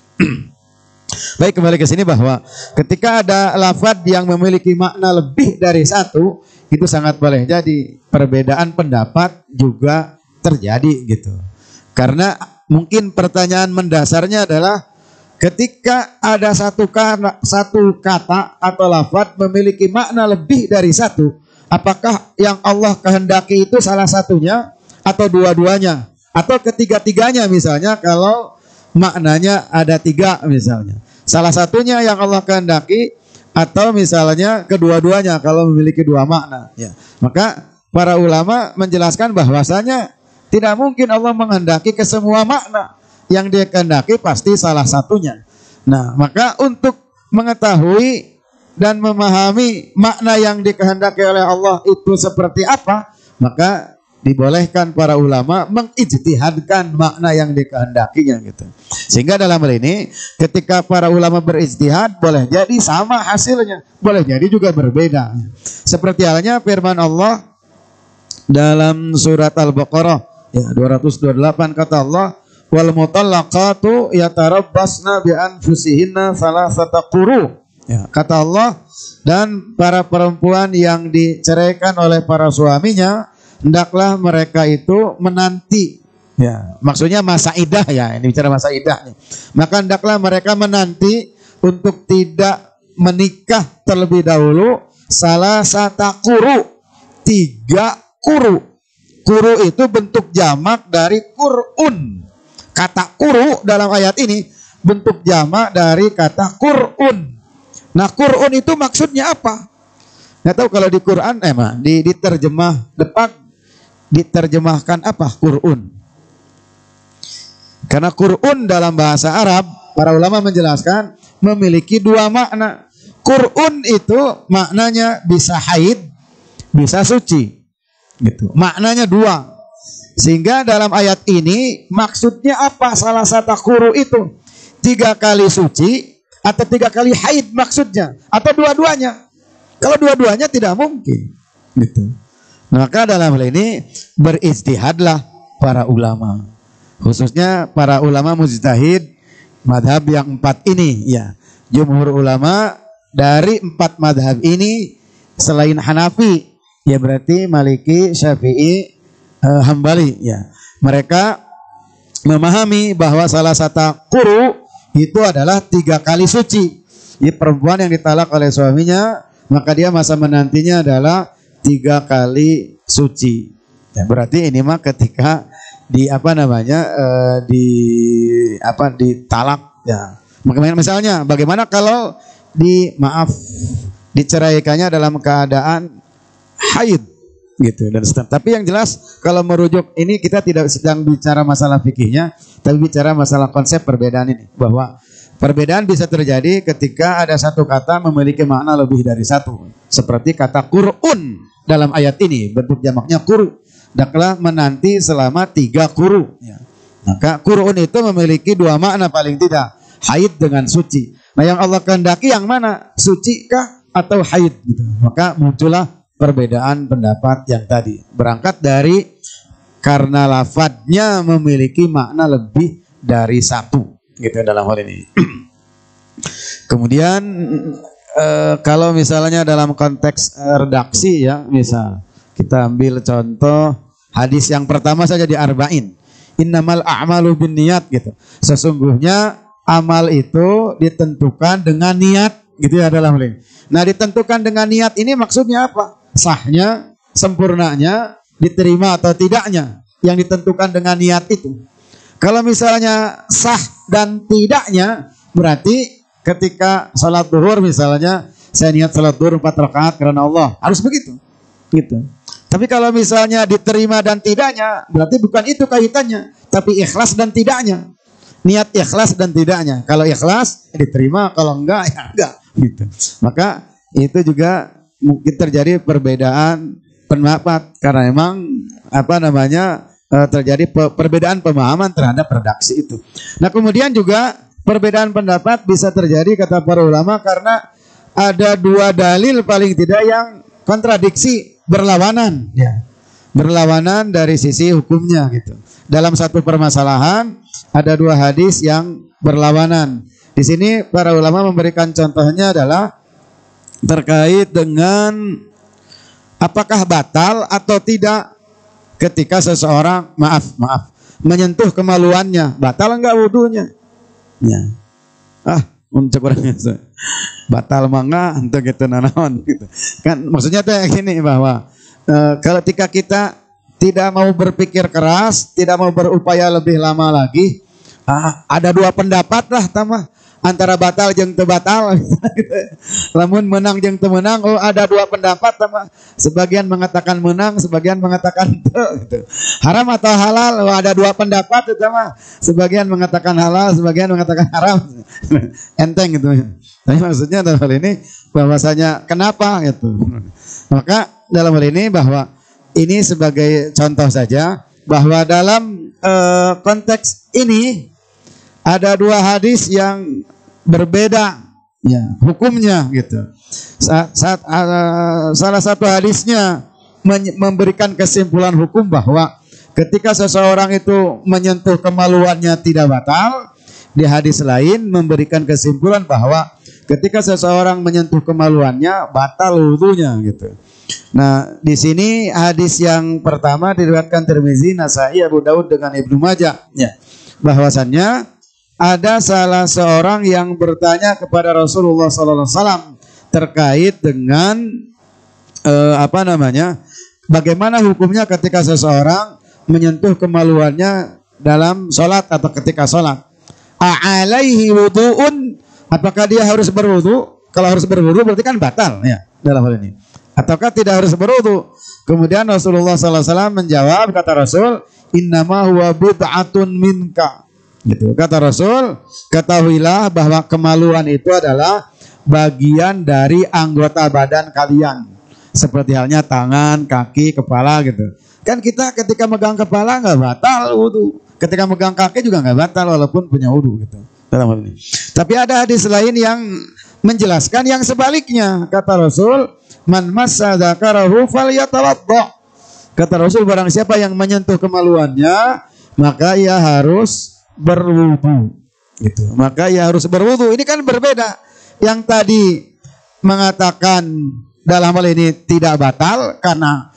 Baik, kembali ke sini bahwa ketika ada lafaz yang memiliki makna lebih dari satu, itu sangat boleh jadi perbedaan pendapat juga terjadi gitu. Karena mungkin pertanyaan mendasarnya adalah ketika ada satu kata atau lafaz memiliki makna lebih dari satu, apakah yang Allah kehendaki itu salah satunya atau dua-duanya atau ketiga-tiganya misalnya kalau maknanya ada tiga misalnya. Salah satunya yang Allah kehendaki atau misalnya kedua-duanya kalau memiliki dua makna ya. Maka para ulama menjelaskan bahwasanya tidak mungkin Allah menghendaki ke semua makna. Yang dia kehendaki pasti salah satunya. Nah, maka untuk mengetahui dan memahami makna yang dikehendaki oleh Allah itu seperti apa, maka dibolehkan para ulama mengijtihadkan makna yang dikehendakinya gitu. Sehingga dalam hal ini ketika para ulama berijtihad boleh jadi sama hasilnya, boleh jadi juga berbeda. Seperti halnya firman Allah dalam surat Al-Baqarah ya 228 kata Allah, wal mutallaqatu yatarabbasna bi anfusihinna salasata quru. Ya, kata Allah, dan para perempuan yang diceraikan oleh para suaminya hendaklah mereka itu menanti. Ya, maksudnya masa iddah ya, ini bicara masa iddah nih. Maka hendaklah mereka menanti untuk tidak menikah terlebih dahulu salasata quru, 3 quru. Quru itu bentuk jamak dari qur'un. Kata quru dalam ayat ini bentuk jamak dari kata qur'un. Nah, qur'un itu maksudnya apa? Nggak tahu kalau di Quran diterjemahkan apa qur'un. Karena qur'un dalam bahasa Arab, para ulama menjelaskan memiliki dua makna. Qur'un itu maknanya bisa haid, bisa suci. Gitu. Maknanya dua. Sehingga dalam ayat ini maksudnya apa salah satu quru itu? 3 kali suci atau 3 kali haid maksudnya, atau dua-duanya. Kalau dua-duanya tidak mungkin gitu. Maka dalam hal ini berijtihadlah para ulama, khususnya para ulama mujtahid madhab yang 4 ini ya. Jumhur ulama dari 4 madhab ini selain Hanafi, ya berarti Maliki, Syafi'i, Hambali, ya. Mereka memahami bahwa salah satu quru itu adalah 3 kali suci. Jadi perempuan yang ditalak oleh suaminya, maka dia masa menantinya adalah 3 kali suci. Ya, berarti ini mah ketika ditalak, ya. Misalnya bagaimana kalau diceraikannya dalam keadaan haid gitu, dan tapi yang jelas kalau merujuk ini kita tidak sedang bicara masalah fikihnya, tapi bicara masalah konsep perbedaan ini, bahwa perbedaan bisa terjadi ketika ada satu kata memiliki makna lebih dari satu, seperti kata qur'un dalam ayat ini, bentuk jamaknya qur', daklah menanti selama 3 quru, ya. Maka qur'un itu memiliki 2 makna paling tidak, haid dengan suci. Nah, yang Allah kehendaki yang mana? Suci kah atau haid gitu. Maka muncullah perbedaan pendapat yang tadi. Berangkat dari karena lafadznya memiliki makna lebih dari 1 gitu dalam hal ini. Kemudian kalau misalnya dalam konteks redaksi, ya, misal kita ambil contoh hadis yang pertama saja di Arba'in. Innamal a'malu binniyat gitu. Sesungguhnya amal itu ditentukan dengan niat gitu ya dalam hal ini. Nah, ditentukan dengan niat ini maksudnya apa? Sahnya, sempurnanya, diterima atau tidaknya yang ditentukan dengan niat itu. Kalau misalnya sah dan tidaknya, berarti ketika salat zuhur misalnya, saya niat salat zuhur 4 rakaat karena Allah, harus begitu gitu. Tapi kalau misalnya diterima dan tidaknya, berarti bukan itu kaitannya, tapi ikhlas dan tidaknya. Niat ikhlas dan tidaknya. Kalau ikhlas diterima, kalau enggak ya enggak gitu. Maka itu juga mungkin terjadi perbedaan pendapat karena memang terjadi perbedaan pemahaman terhadap redaksi itu. Nah, kemudian juga perbedaan pendapat bisa terjadi kata para ulama karena ada 2 dalil paling tidak yang kontradiksi, berlawanan, ya. Berlawanan dari sisi hukumnya gitu. Dalam satu permasalahan ada 2 hadis yang berlawanan. Di sini para ulama memberikan contohnya adalah terkait dengan apakah batal atau tidak ketika seseorang menyentuh kemaluannya, batal enggak wudunya? Ya. Untuk orangnya batal mangga untuk gitu nanaon gitu. Kan maksudnya tuh gini bahwa ketika kita tidak mau berpikir keras, tidak mau berupaya lebih lama lagi, ada 2 pendapat lah tambah antara batal jeung teu batal. Lamun menang jeung teu menang, ada 2 pendapat tambah. Sebagian mengatakan menang, sebagian mengatakan teu gitu. Haram atau halal, ada 2 pendapat itu mah. Sebagian mengatakan halal, sebagian mengatakan haram. Enteng gitu. Tapi maksudnya dalam hal ini bahwasanya kenapa gitu. Maka dalam hal ini bahwa ini sebagai contoh saja bahwa dalam konteks ini ada 2 hadis yang berbeda, ya, hukumnya gitu. Salah satu hadisnya memberikan kesimpulan hukum bahwa ketika seseorang itu menyentuh kemaluannya tidak batal. Di hadis lain memberikan kesimpulan bahwa ketika seseorang menyentuh kemaluannya batal wudunya gitu. Nah, di sini hadis yang pertama diriwayatkan Tirmizi, Nasai, Abu Daud dengan Ibnu Majah, ya. Bahwasannya ada salah seorang yang bertanya kepada Rasulullah SAW terkait dengan bagaimana hukumnya ketika seseorang menyentuh kemaluannya dalam sholat atau ketika sholat. A'alaihi wudu'un, apakah dia harus berwudu? Kalau harus berwudu berarti kan batal, ya, dalam hal ini. Ataukah tidak harus berwudu? Kemudian Rasulullah SAW menjawab, kata Rasul, innama huwa bid'atun minka. Gitu. Kata Rasul, ketahuilah bahwa kemaluan itu adalah bagian dari anggota badan kalian. Seperti halnya tangan, kaki, kepala gitu. Kan kita ketika megang kepala nggak batal wudu. Ketika megang kaki juga nggak batal walaupun punya wudu gitu. Dalam hal ini. Tapi ada hadis lain yang menjelaskan yang sebaliknya. Kata Rasul, man massa dzakarahu falyatawadda. Kata Rasul, barang siapa yang menyentuh kemaluannya, maka ia harus berwudu gitu. Maka ia harus berwudu. Ini kan berbeda. yang tadi mengatakan dalam hal ini tidak batal karena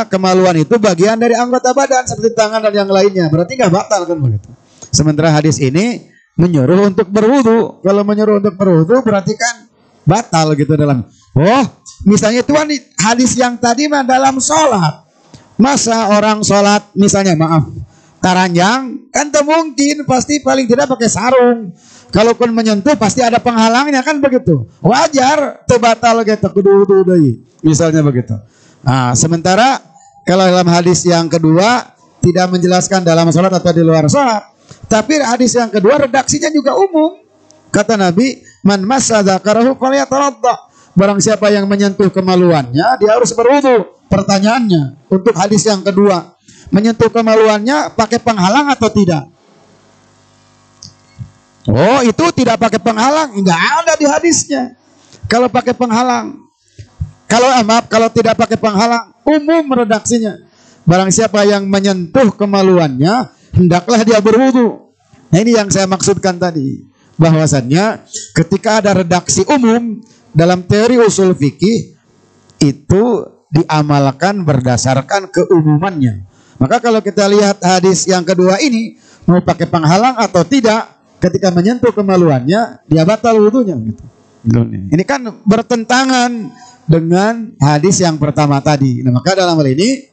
kemaluan itu bagian dari anggota badan seperti tangan dan yang lainnya, berarti nggak batal kan begitu. Sementara hadis ini menyuruh untuk berwudu. Kalau menyuruh untuk berwudu berarti kan batal gitu dalam. Misalnya Tuhan hadis yang tadi mah dalam sholat. Masa orang sholat misalnya taranjang kan tak mungkin, pasti paling tidak pakai sarung. Kalaupun menyentuh pasti ada penghalangnya kan begitu. Wajar batal gitu kudu deui. Misalnya begitu. Nah, sementara kalau dalam hadis yang kedua tidak menjelaskan dalam sholat atau di luar sholat, tapi hadis yang kedua redaksinya juga umum. Kata Nabi, man massa dzakarahu falyatawadda. Barang siapa yang menyentuh kemaluannya, dia harus berwudu. Pertanyaannya untuk hadis yang kedua, menyentuh kemaluannya pakai penghalang atau tidak? Oh, itu tidak pakai penghalang, enggak ada di hadisnya. Kalau pakai penghalang, kalau tidak pakai penghalang, umum redaksinya. Barang siapa yang menyentuh kemaluannya, hendaklah dia berwudu. Nah, ini yang saya maksudkan tadi. Bahwasannya ketika ada redaksi umum dalam teori usul fikih, itu diamalkan berdasarkan keumumannya. Maka kalau kita lihat hadis yang kedua ini, mau pakai penghalang atau tidak, ketika menyentuh kemaluannya, dia batal wudunya gitu. Ini kan bertentangan dengan hadis yang pertama tadi. Nah, maka dalam hal ini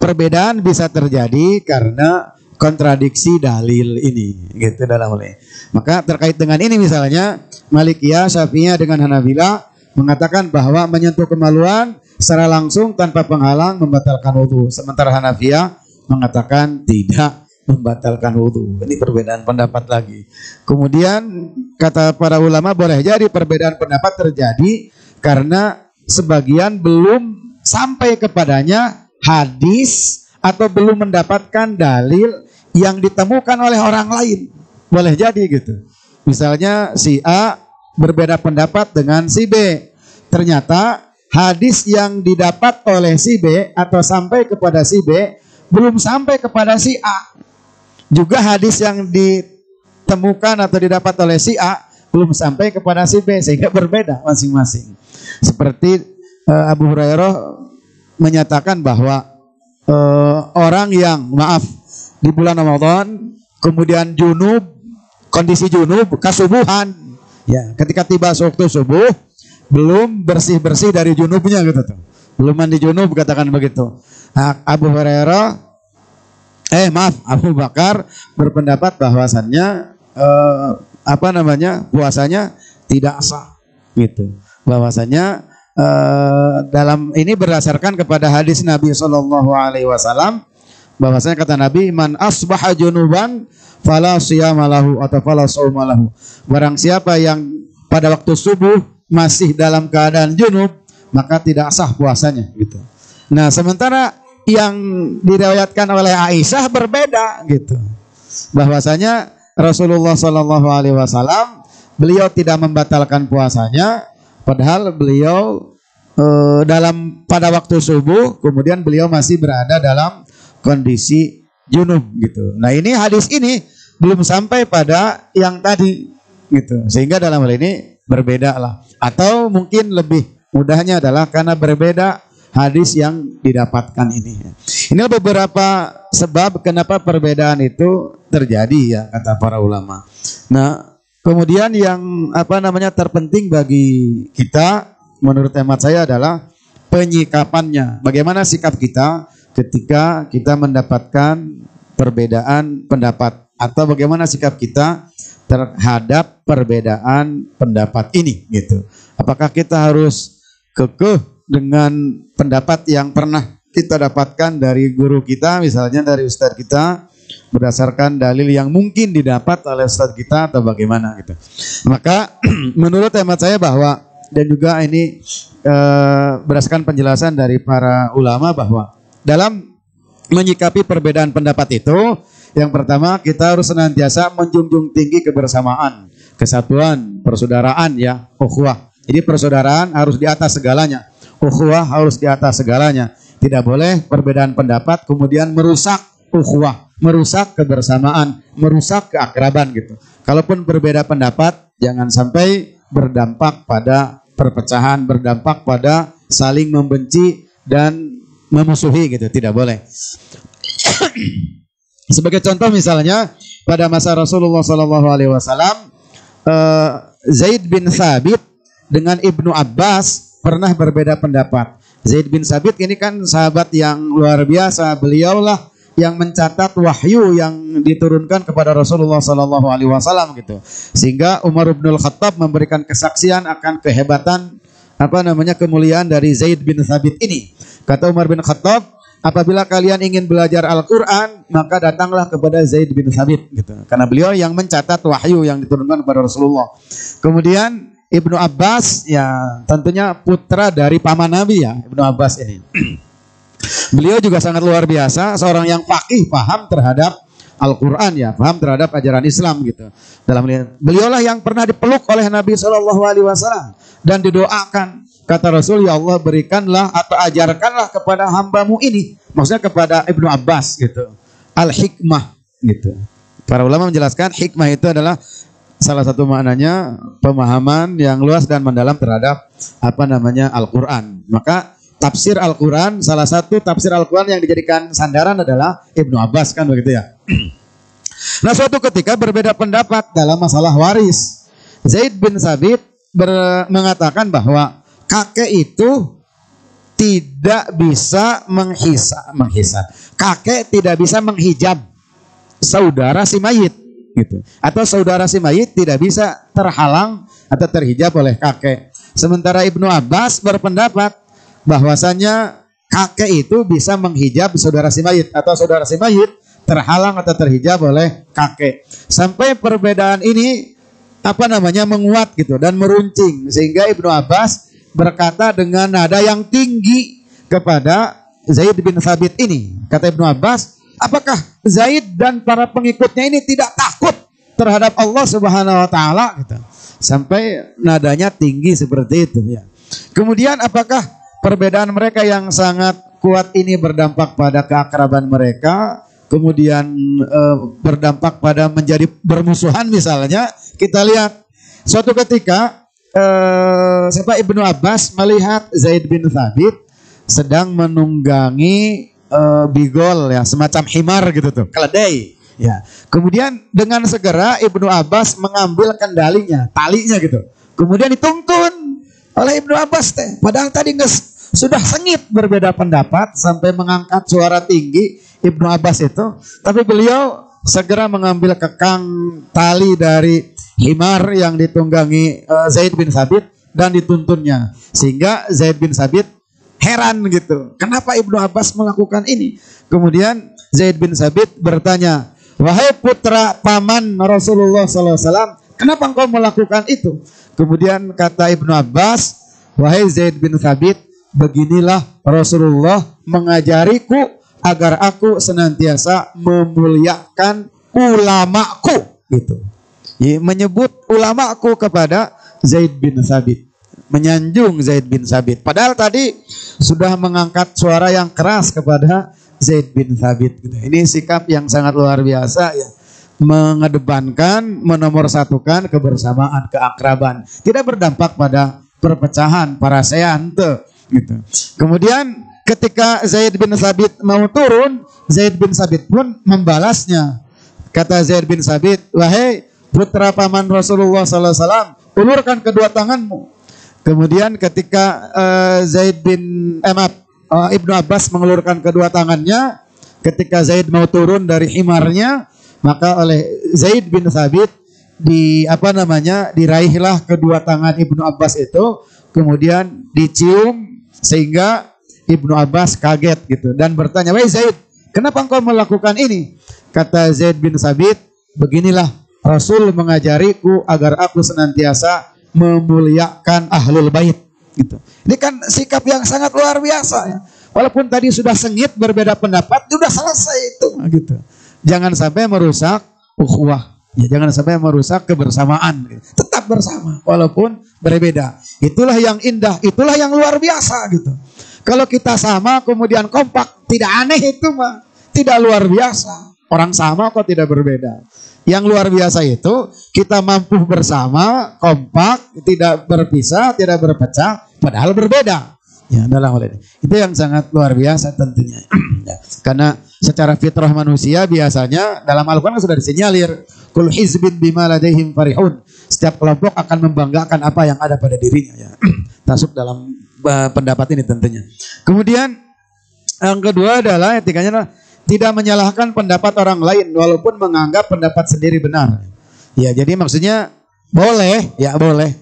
perbedaan bisa terjadi karena kontradiksi dalil ini gitu dalam hal ini. Maka terkait dengan ini misalnya Malikiyah, Syafi'iyah dengan Hanabila mengatakan bahwa menyentuh kemaluan secara langsung tanpa penghalang membatalkan wudu. Sementara Hanafiyah mengatakan tidak membatalkan wudu. Ini perbedaan pendapat lagi. Kemudian kata para ulama boleh jadi perbedaan pendapat terjadi karena sebagian belum sampai kepadanya hadis atau belum mendapatkan dalil yang ditemukan oleh orang lain. Boleh jadi gitu. Misalnya si A berbeda pendapat dengan si B. Ternyata hadis yang didapat oleh si B atau sampai kepada si B belum sampai kepada si A. Juga hadis yang ditemukan atau didapat oleh si A belum sampai kepada si B, sehingga berbeda masing-masing. Seperti Abu Hurairah menyatakan bahwa orang yang di bulan Ramadan kemudian junub, kondisi junub kasubuhan, ya ketika tiba waktu subuh belum bersih-bersih dari junubnya gitu tuh. Belum mandi junub katakan begitu. Nah, Abu Bakar berpendapat bahwasannya puasanya tidak sah gitu. Bahwasanya dalam ini berdasarkan kepada hadis Nabi Shallallahu Alaihi Wasallam, bahwasanya kata Nabi, man asbaha junuban fala siyama lahu atau fala shauma lahu. Barang siapa yang pada waktu subuh masih dalam keadaan junub, maka tidak sah puasanya gitu. Nah, sementara yang diriwayatkan oleh Aisyah berbeda gitu. Bahwasanya Rasulullah Shallallahu Alaihi Wasallam beliau tidak membatalkan puasanya, padahal beliau pada waktu subuh kemudian beliau masih berada dalam kondisi junub gitu. Nah, ini hadis ini belum sampai pada yang tadi gitu. Sehingga dalam hal ini berbeda lah. Atau mungkin lebih mudahnya adalah karena berbeda hadis yang didapatkan ini. Ini beberapa sebab kenapa perbedaan itu terjadi ya kata para ulama. Nah, kemudian yang terpenting bagi kita menurut hemat saya adalah penyikapannya. Bagaimana sikap kita ketika kita mendapatkan perbedaan pendapat, atau bagaimana sikap kita terhadap perbedaan pendapat ini gitu. Apakah kita harus kekeh dengan pendapat yang pernah kita dapatkan dari guru kita, misalnya dari ustadz kita, berdasarkan dalil yang mungkin didapat oleh ustadz kita, atau bagaimana gitu. Maka menurut hemat saya bahwa, dan juga ini berdasarkan penjelasan dari para ulama, bahwa dalam menyikapi perbedaan pendapat itu, yang pertama kita harus senantiasa menjunjung tinggi kebersamaan, kesatuan, persaudaraan ya, ukhuwah. Jadi persaudaraan harus di atas segalanya. Ukhuwah harus di atas segalanya. Tidak boleh perbedaan pendapat kemudian merusak ukhuwah, merusak kebersamaan, merusak keakraban gitu. Kalaupun berbeda pendapat, jangan sampai berdampak pada perpecahan, berdampak pada saling membenci dan memusuhi gitu, tidak boleh. Sebagai contoh misalnya pada masa Rasulullah SAW, Zaid bin Thabit dengan Ibnu Abbas pernah berbeda pendapat. Zaid bin Thabit ini kan sahabat yang luar biasa, beliaulah yang mencatat wahyu yang diturunkan kepada Rasulullah SAW gitu. Sehingga Umar bin Khattab memberikan kesaksian akan kehebatan kemuliaan dari Zaid bin Thabit ini. Kata Umar bin Khattab, apabila kalian ingin belajar Al-Quran, maka datanglah kepada Zaid bin Thabit gitu. Karena beliau yang mencatat wahyu yang diturunkan kepada Rasulullah. Kemudian Ibnu Abbas, ya tentunya putra dari paman Nabi ya, Ibnu Abbas ini. Beliau juga sangat luar biasa, seorang yang faqih, paham terhadap Al-Quran ya, paham terhadap ajaran Islam gitu. Beliaulah yang pernah dipeluk oleh Nabi SAW dan didoakan. Kata Rasul, ya Allah berikanlah atau ajarkanlah kepada hambamu ini, maksudnya kepada Ibnu Abbas gitu, al-hikmah gitu. Para ulama menjelaskan hikmah itu adalah salah satu maknanya pemahaman yang luas dan mendalam terhadap Al-Quran. Maka tafsir Al-Quran, salah satu tafsir Al-Quran yang dijadikan sandaran adalah Ibnu Abbas kan begitu ya. Nah suatu ketika berbeda pendapat dalam masalah waris. Zaid bin Thabit mengatakan bahwa kakek itu tidak bisa menghisab. Kakek tidak bisa menghijab saudara si mayit gitu. Atau saudara si mayit tidak bisa terhalang atau terhijab oleh kakek. Sementara Ibnu Abbas berpendapat bahwasanya kakek itu bisa menghijab saudara si mayit atau saudara si mayit terhalang atau terhijab oleh kakek. Sampai perbedaan ini menguat gitu dan meruncing sehingga Ibnu Abbas berkata dengan nada yang tinggi kepada Zaid bin Thabit ini. Kata Ibnu Abbas, apakah Zaid dan para pengikutnya ini tidak takut terhadap Allah Subhanahu wa taala gitu. Sampai nadanya tinggi seperti itu ya. Kemudian apakah perbedaan mereka yang sangat kuat ini berdampak pada keakraban mereka, kemudian berdampak pada menjadi bermusuhan misalnya? Kita lihat suatu ketika Ibnu Abbas melihat Zaid bin Thabit sedang menunggangi bigol ya, semacam himar gitu tuh, keledai ya. Kemudian dengan segera Ibnu Abbas mengambil kendalinya, talinya gitu. Kemudian dituntun oleh Ibnu Abbas padahal tadi sudah sengit berbeda pendapat sampai mengangkat suara tinggi Ibnu Abbas itu, tapi beliau segera mengambil kekang tali dari himar yang ditunggangi Zaid bin Thabit dan dituntunnya, sehingga Zaid bin Thabit heran gitu, kenapa Ibnu Abbas melakukan ini. Kemudian Zaid bin Thabit bertanya, wahai putra paman Rasulullah SAW, kenapa engkau melakukan itu? Kemudian kata Ibnu Abbas, wahai Zaid bin Thabit, beginilah Rasulullah mengajariku agar aku senantiasa memuliakan ulamaku gitu. Menyebut ulamaku kepada Zaid bin Thabit, menyanjung Zaid bin Thabit. Padahal tadi sudah mengangkat suara yang keras kepada Zaid bin Thabit. Ini sikap yang sangat luar biasa ya, mengedepankan, menomorsatukan kebersamaan, keakraban, tidak berdampak pada perpecahan, parasean gitu. Kemudian ketika Zaid bin Thabit mau turun, Zaid bin Thabit pun membalasnya. Kata Zaid bin Thabit, wahai putra paman Rasulullah SAW, ulurkan kedua tanganmu. Kemudian ketika Ibnu Abbas mengulurkan kedua tangannya, ketika Zaid mau turun dari himarnya, maka oleh Zaid bin Thabit diraihlah kedua tangan Ibnu Abbas itu, kemudian dicium sehingga Ibnu Abbas kaget gitu dan bertanya, wahai Zaid, kenapa engkau melakukan ini? Kata Zaid bin Thabit, beginilah Rasul mengajariku agar aku senantiasa memuliakan ahlul bait gitu. Ini kan sikap yang sangat luar biasa ya. Walaupun tadi sudah sengit berbeda pendapat, sudah selesai itu gitu. Jangan sampai merusak ukhuwah. Ya, jangan sampai merusak kebersamaan. Tetap bersama walaupun berbeda. Itulah yang indah, itulah yang luar biasa gitu. Kalau kita sama kemudian kompak, tidak aneh itu mah, tidak luar biasa. Orang sama kok tidak berbeda. Yang luar biasa itu kita mampu bersama, kompak, tidak berpisah, tidak berpecah, padahal berbeda. Ya, dalam hal ini. Itu yang sangat luar biasa tentunya. Ya, karena secara fitrah manusia biasanya dalam Al-Quran sudah disinyalir, kul hizbin bima ladaihim farihun. Setiap kelompok akan membanggakan apa yang ada pada dirinya. Ya. Masuk dalam pendapat ini tentunya. Kemudian yang kedua adalah etikanya tidak menyalahkan pendapat orang lain walaupun menganggap pendapat sendiri benar. Ya, jadi maksudnya boleh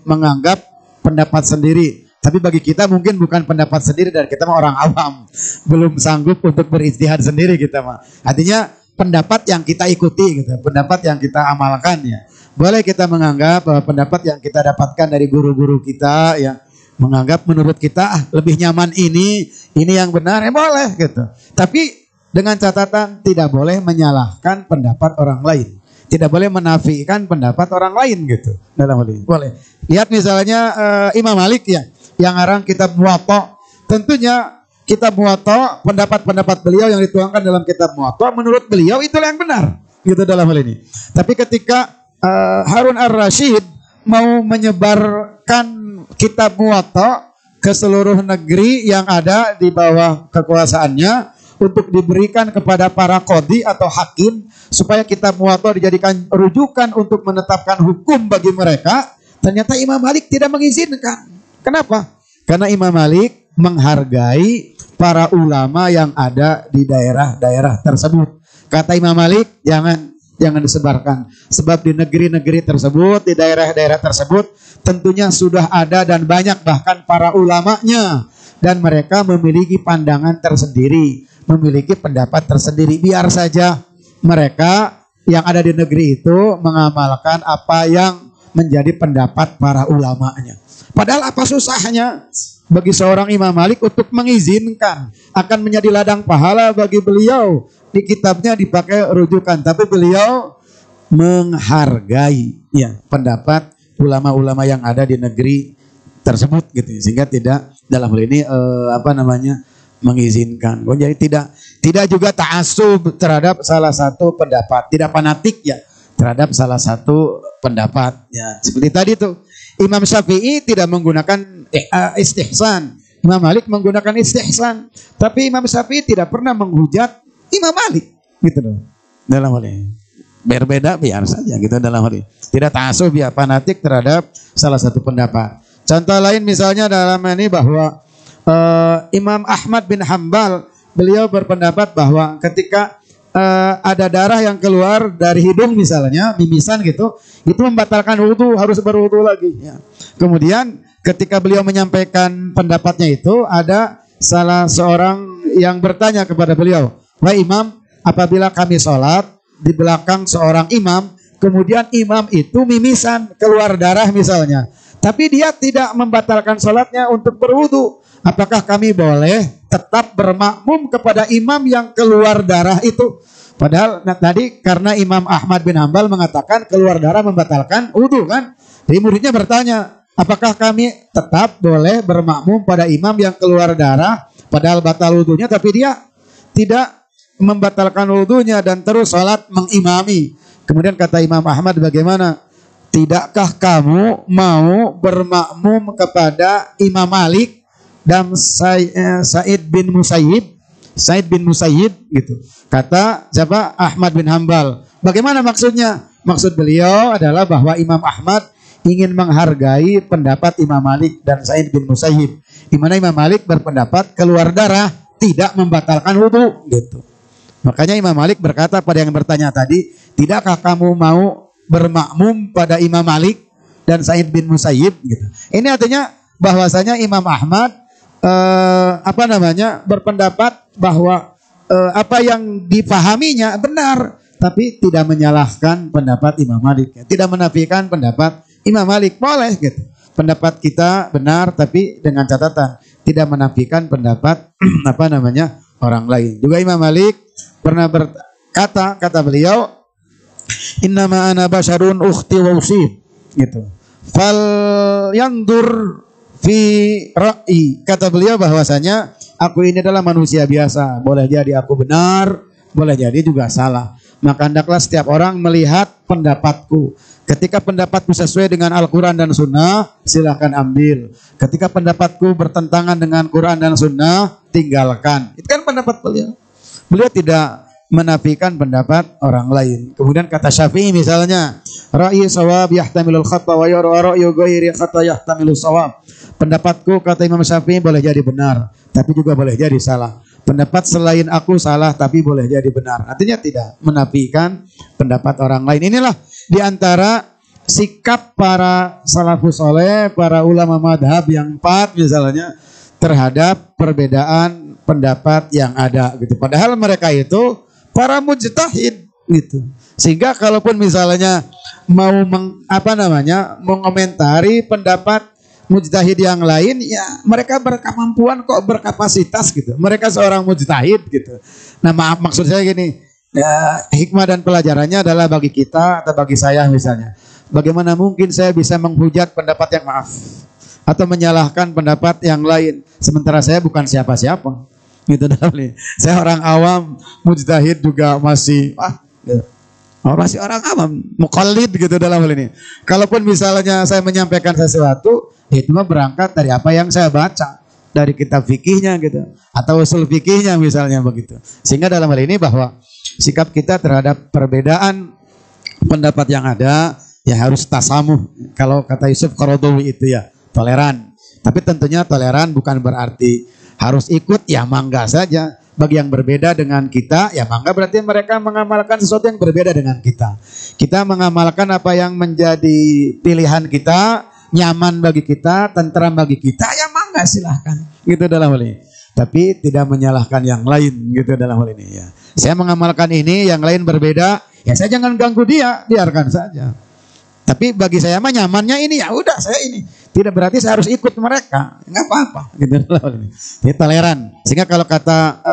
menganggap pendapat sendiri. Tapi bagi kita mungkin bukan pendapat sendiri dan kita mah orang awam, belum sanggup untuk beristihad sendiri kita mah. Artinya pendapat yang kita ikuti gitu, pendapat yang kita amalkan ya. Boleh kita menganggap bahwa pendapat yang kita dapatkan dari guru-guru kita ya, menganggap menurut kita lebih nyaman ini yang benar ya boleh gitu. Tapi dengan catatan tidak boleh menyalahkan pendapat orang lain. Tidak boleh menafikan pendapat orang lain gitu. Dalam hal ini boleh. Lihat misalnya Imam Malik ya, yang ngarang kitab Muwatta. Tentunya kitab Muwatta, pendapat-pendapat beliau yang dituangkan dalam kitab Muwatta menurut beliau itulah yang benar gitu dalam hal ini. Tapi ketika Harun ar-Rasyid mau menyebarkan kitab Muwatta ke seluruh negeri yang ada di bawah kekuasaannya untuk diberikan kepada para qadhi atau hakim supaya kitab Muwatta dijadikan rujukan untuk menetapkan hukum bagi mereka, ternyata Imam Malik tidak mengizinkan. Kenapa? Karena Imam Malik menghargai para ulama yang ada di daerah-daerah tersebut. Kata Imam Malik, jangan disebarkan. Sebab di negeri-negeri tersebut, di daerah-daerah tersebut, tentunya sudah ada dan banyak bahkan para ulamanya. Dan mereka memiliki pandangan tersendiri, memiliki pendapat tersendiri. Biar saja mereka yang ada di negeri itu mengamalkan apa yang menjadi pendapat para ulamanya. Padahal apa susahnya bagi seorang Imam Malik untuk mengizinkan, akan menjadi ladang pahala bagi beliau. Di kitabnya dipakai rujukan, tapi beliau menghargai ya pendapat ulama-ulama yang ada di negeri tersebut gitu, sehingga tidak dalam hal ini mengizinkan. Jadi tidak juga ta'assub terhadap salah satu pendapat, tidak fanatik ya terhadap salah satu pendapat ya. Seperti tadi tuh Imam Syafi'i tidak menggunakan istihsan, Imam Malik menggunakan istihsan, tapi Imam Syafi'i tidak pernah menghujat Imam Malik gitu loh. Dalam hal ini berbeda biar saja gitu dalam hal ini. Tidak ta'assub ya fanatik terhadap salah satu pendapat. Contoh lain misalnya dalam ini bahwa Imam Ahmad bin Hambal beliau berpendapat bahwa ketika ada darah yang keluar dari hidung misalnya, mimisan gitu, itu membatalkan wudu, harus berwudu lagi ya. Kemudian ketika beliau menyampaikan pendapatnya itu, ada salah seorang yang bertanya kepada beliau, "Wahai Imam, apabila kami sholat di belakang seorang imam, kemudian imam itu mimisan, keluar darah misalnya, tapi dia tidak membatalkan sholatnya untuk berwudu, apakah kami boleh tetap bermakmum kepada imam yang keluar darah itu?" Padahal tadi karena Imam Ahmad bin Hambal mengatakan keluar darah membatalkan wudu kan. Jadi muridnya bertanya, apakah kami tetap boleh bermakmum pada imam yang keluar darah padahal batal wudunya, tapi dia tidak membatalkan wudunya dan terus sholat mengimami. Kemudian kata Imam Ahmad, bagaimana? Tidakkah kamu mau bermakmum kepada Imam Malik dan Sa'id bin Musayyib gitu. Kata siapa? Ahmad bin Hambal. Bagaimana maksudnya? Maksud beliau adalah bahwa Imam Ahmad ingin menghargai pendapat Imam Malik dan Sa'id bin Musayyib, di mana Imam Malik berpendapat keluar darah tidak membatalkan wudu gitu. Makanya Imam Malik berkata pada yang bertanya tadi, tidakkah kamu mau bermakmum pada Imam Malik dan Sa'id bin Musayyib gitu. Ini artinya bahwasanya Imam Ahmad berpendapat bahwa apa yang dipahaminya benar, tapi tidak menyalahkan pendapat Imam Malik, tidak menafikan pendapat Imam Malik, boleh gitu. Pendapat kita benar, tapi dengan catatan tidak menafikan pendapat orang lain. Juga Imam Malik pernah berkata, kata beliau, innama ana basyarun ukhti wa usib gitu. Fal yandur fi ra'i, kata beliau bahwasanya aku ini adalah manusia biasa, boleh jadi aku benar, boleh jadi juga salah. maka hendaklah setiap orang melihat pendapatku. Ketika pendapatku sesuai dengan Al-Quran dan Sunnah, silahkan ambil. Ketika pendapatku bertentangan dengan Quran dan Sunnah, tinggalkan. Itu kan pendapat beliau. Beliau tidak menafikan pendapat orang lain. Kemudian kata Syafi'i misalnya, ra'yi shawab yahtamilul khata wa ra'yu ghairi khata yahtamilus shawab. Pendapatku, kata Imam Syafi'i, boleh jadi benar, tapi juga boleh jadi salah. Pendapat selain aku salah, tapi boleh jadi benar. Artinya tidak menafikan pendapat orang lain. Inilah di antara sikap para salafus saleh, para ulama madhab yang 4 misalnya, terhadap perbedaan pendapat yang ada gitu. Padahal mereka itu para mujtahid gitu. Sehingga kalaupun misalnya mau mengomentari pendapat mujtahid yang lain, ya mereka berkemampuan kok, berkapasitas gitu. Mereka seorang mujtahid gitu. Nah, maksud saya gini, ya, hikmah dan pelajarannya adalah bagi kita atau bagi saya misalnya, bagaimana mungkin saya bisa menghujat pendapat yang atau menyalahkan pendapat yang lain, sementara saya bukan siapa-siapa gitu. Saya orang awam, mujtahid juga masih gitu. Masih orang awam, muqallid gitu dalam hal ini. Kalaupun misalnya saya menyampaikan sesuatu, itu mah berangkat dari apa yang saya baca dari kitab fikihnya gitu, atau usul fikihnya misalnya begitu. Sehingga dalam hal ini bahwa sikap kita terhadap perbedaan pendapat yang ada ya harus tasamuh. Kalau kata Yusuf Qaradawi itu ya toleran. Tapi tentunya toleran bukan berarti harus ikut, ya mangga saja. Bagi yang berbeda dengan kita, ya mangga, berarti mereka mengamalkan sesuatu yang berbeda dengan kita. Kita mengamalkan apa yang menjadi pilihan kita, nyaman bagi kita, tentram bagi kita, ya mangga silahkan. Gitu dalam hal ini. Tapi tidak menyalahkan yang lain, gitu dalam hal ini ya. Saya mengamalkan ini, yang lain berbeda, ya saya jangan ganggu dia, biarkan saja. Tapi bagi saya mah nyamannya ini, ya udah saya ini. Tidak berarti saya harus ikut mereka, nggak apa-apa. Gitu. Ini toleran. Sehingga kalau kata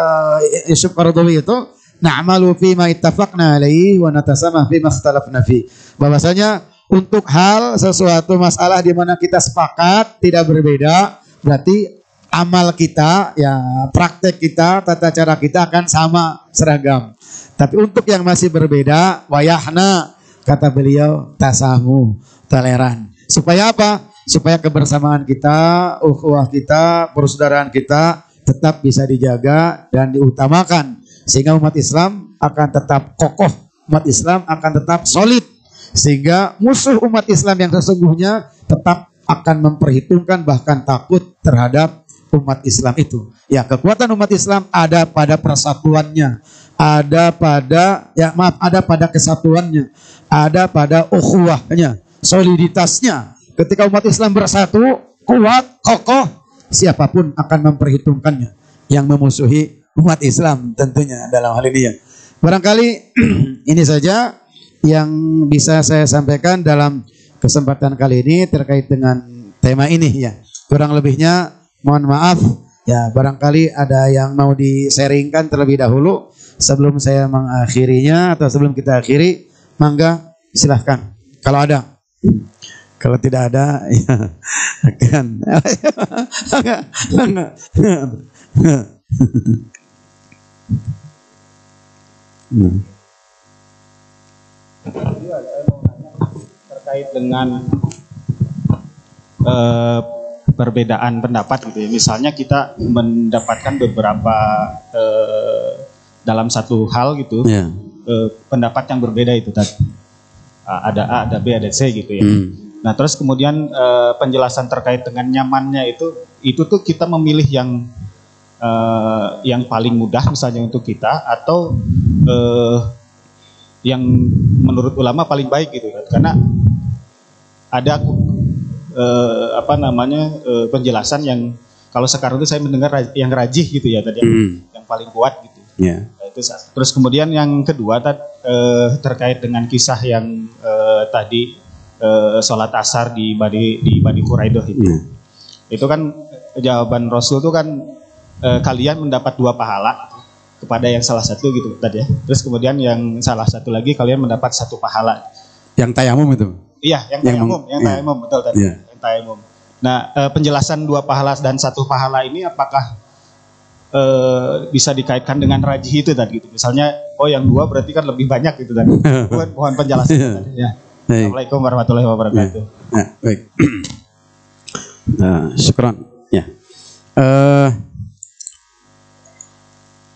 Yusuf Qaradawi itu, na'malu fi ma ittafaqna alaihi wa natasamah fi ma ikhtalafna fi. Bahwasanya untuk hal sesuatu masalah di mana kita sepakat tidak berbeda, berarti amal kita, ya praktek kita, tata cara kita akan sama, seragam. Tapi untuk yang masih berbeda, wayahna, kata beliau, tasamu, toleran. Supaya apa? Supaya kebersamaan kita, ukhuwah kita, persaudaraan kita tetap bisa dijaga dan diutamakan. Sehingga umat Islam akan tetap kokoh, umat Islam akan tetap solid. Sehingga musuh umat Islam yang sesungguhnya tetap akan memperhitungkan, bahkan takut terhadap umat Islam itu. Ya, kekuatan umat Islam ada pada persatuannya, ada pada kesatuannya, ada pada ukhuwahnya, soliditasnya. Ketika umat Islam bersatu, kuat, kokoh, siapapun akan memperhitungkannya. Yang memusuhi umat Islam tentunya dalam hal ini ya. Barangkali ini saja yang bisa saya sampaikan dalam kesempatan kali ini terkait dengan tema ini ya. Kurang lebihnya mohon maaf ya, barangkali ada yang mau di-sharingkan terlebih dahulu sebelum saya mengakhirinya, atau sebelum kita akhiri, mangga silahkan kalau ada. Kalau tidak ada, ya akan. Terkait dengan perbedaan pendapat gitu ya. Misalnya kita mendapatkan beberapa dalam satu hal gitu, pendapat yang berbeda itu tadi. Ada A, ada B, ada C gitu ya. Nah, terus kemudian penjelasan terkait dengan nyamannya itu tuh kita memilih yang paling mudah misalnya untuk kita, atau yang menurut ulama paling baik gitu kan. Karena ada penjelasan yang kalau sekarang itu saya mendengar yang rajih gitu ya tadi, yang paling kuat gitu. Yeah. Terus kemudian yang kedua terkait dengan kisah yang tadi sholat asar di Bani Quraidah itu. Itu kan jawaban Rasul itu kan kalian mendapat 2 pahala kepada yang salah satu gitu tadi ya. Terus kemudian yang salah satu lagi kalian mendapat 1 pahala. Yang tayamum itu? Iya, yang tayamum betul tadi. Yeah. Yang tayamum. Nah, penjelasan 2 pahala dan 1 pahala ini apakah bisa dikaitkan dengan rajih itu tadi gitu. Misalnya yang 2 berarti kan lebih banyak gitu tadi. Mohon penjelasan tadi ya. Assalamualaikum warahmatullahi wabarakatuh. Nah, baik. Syukran. Ya.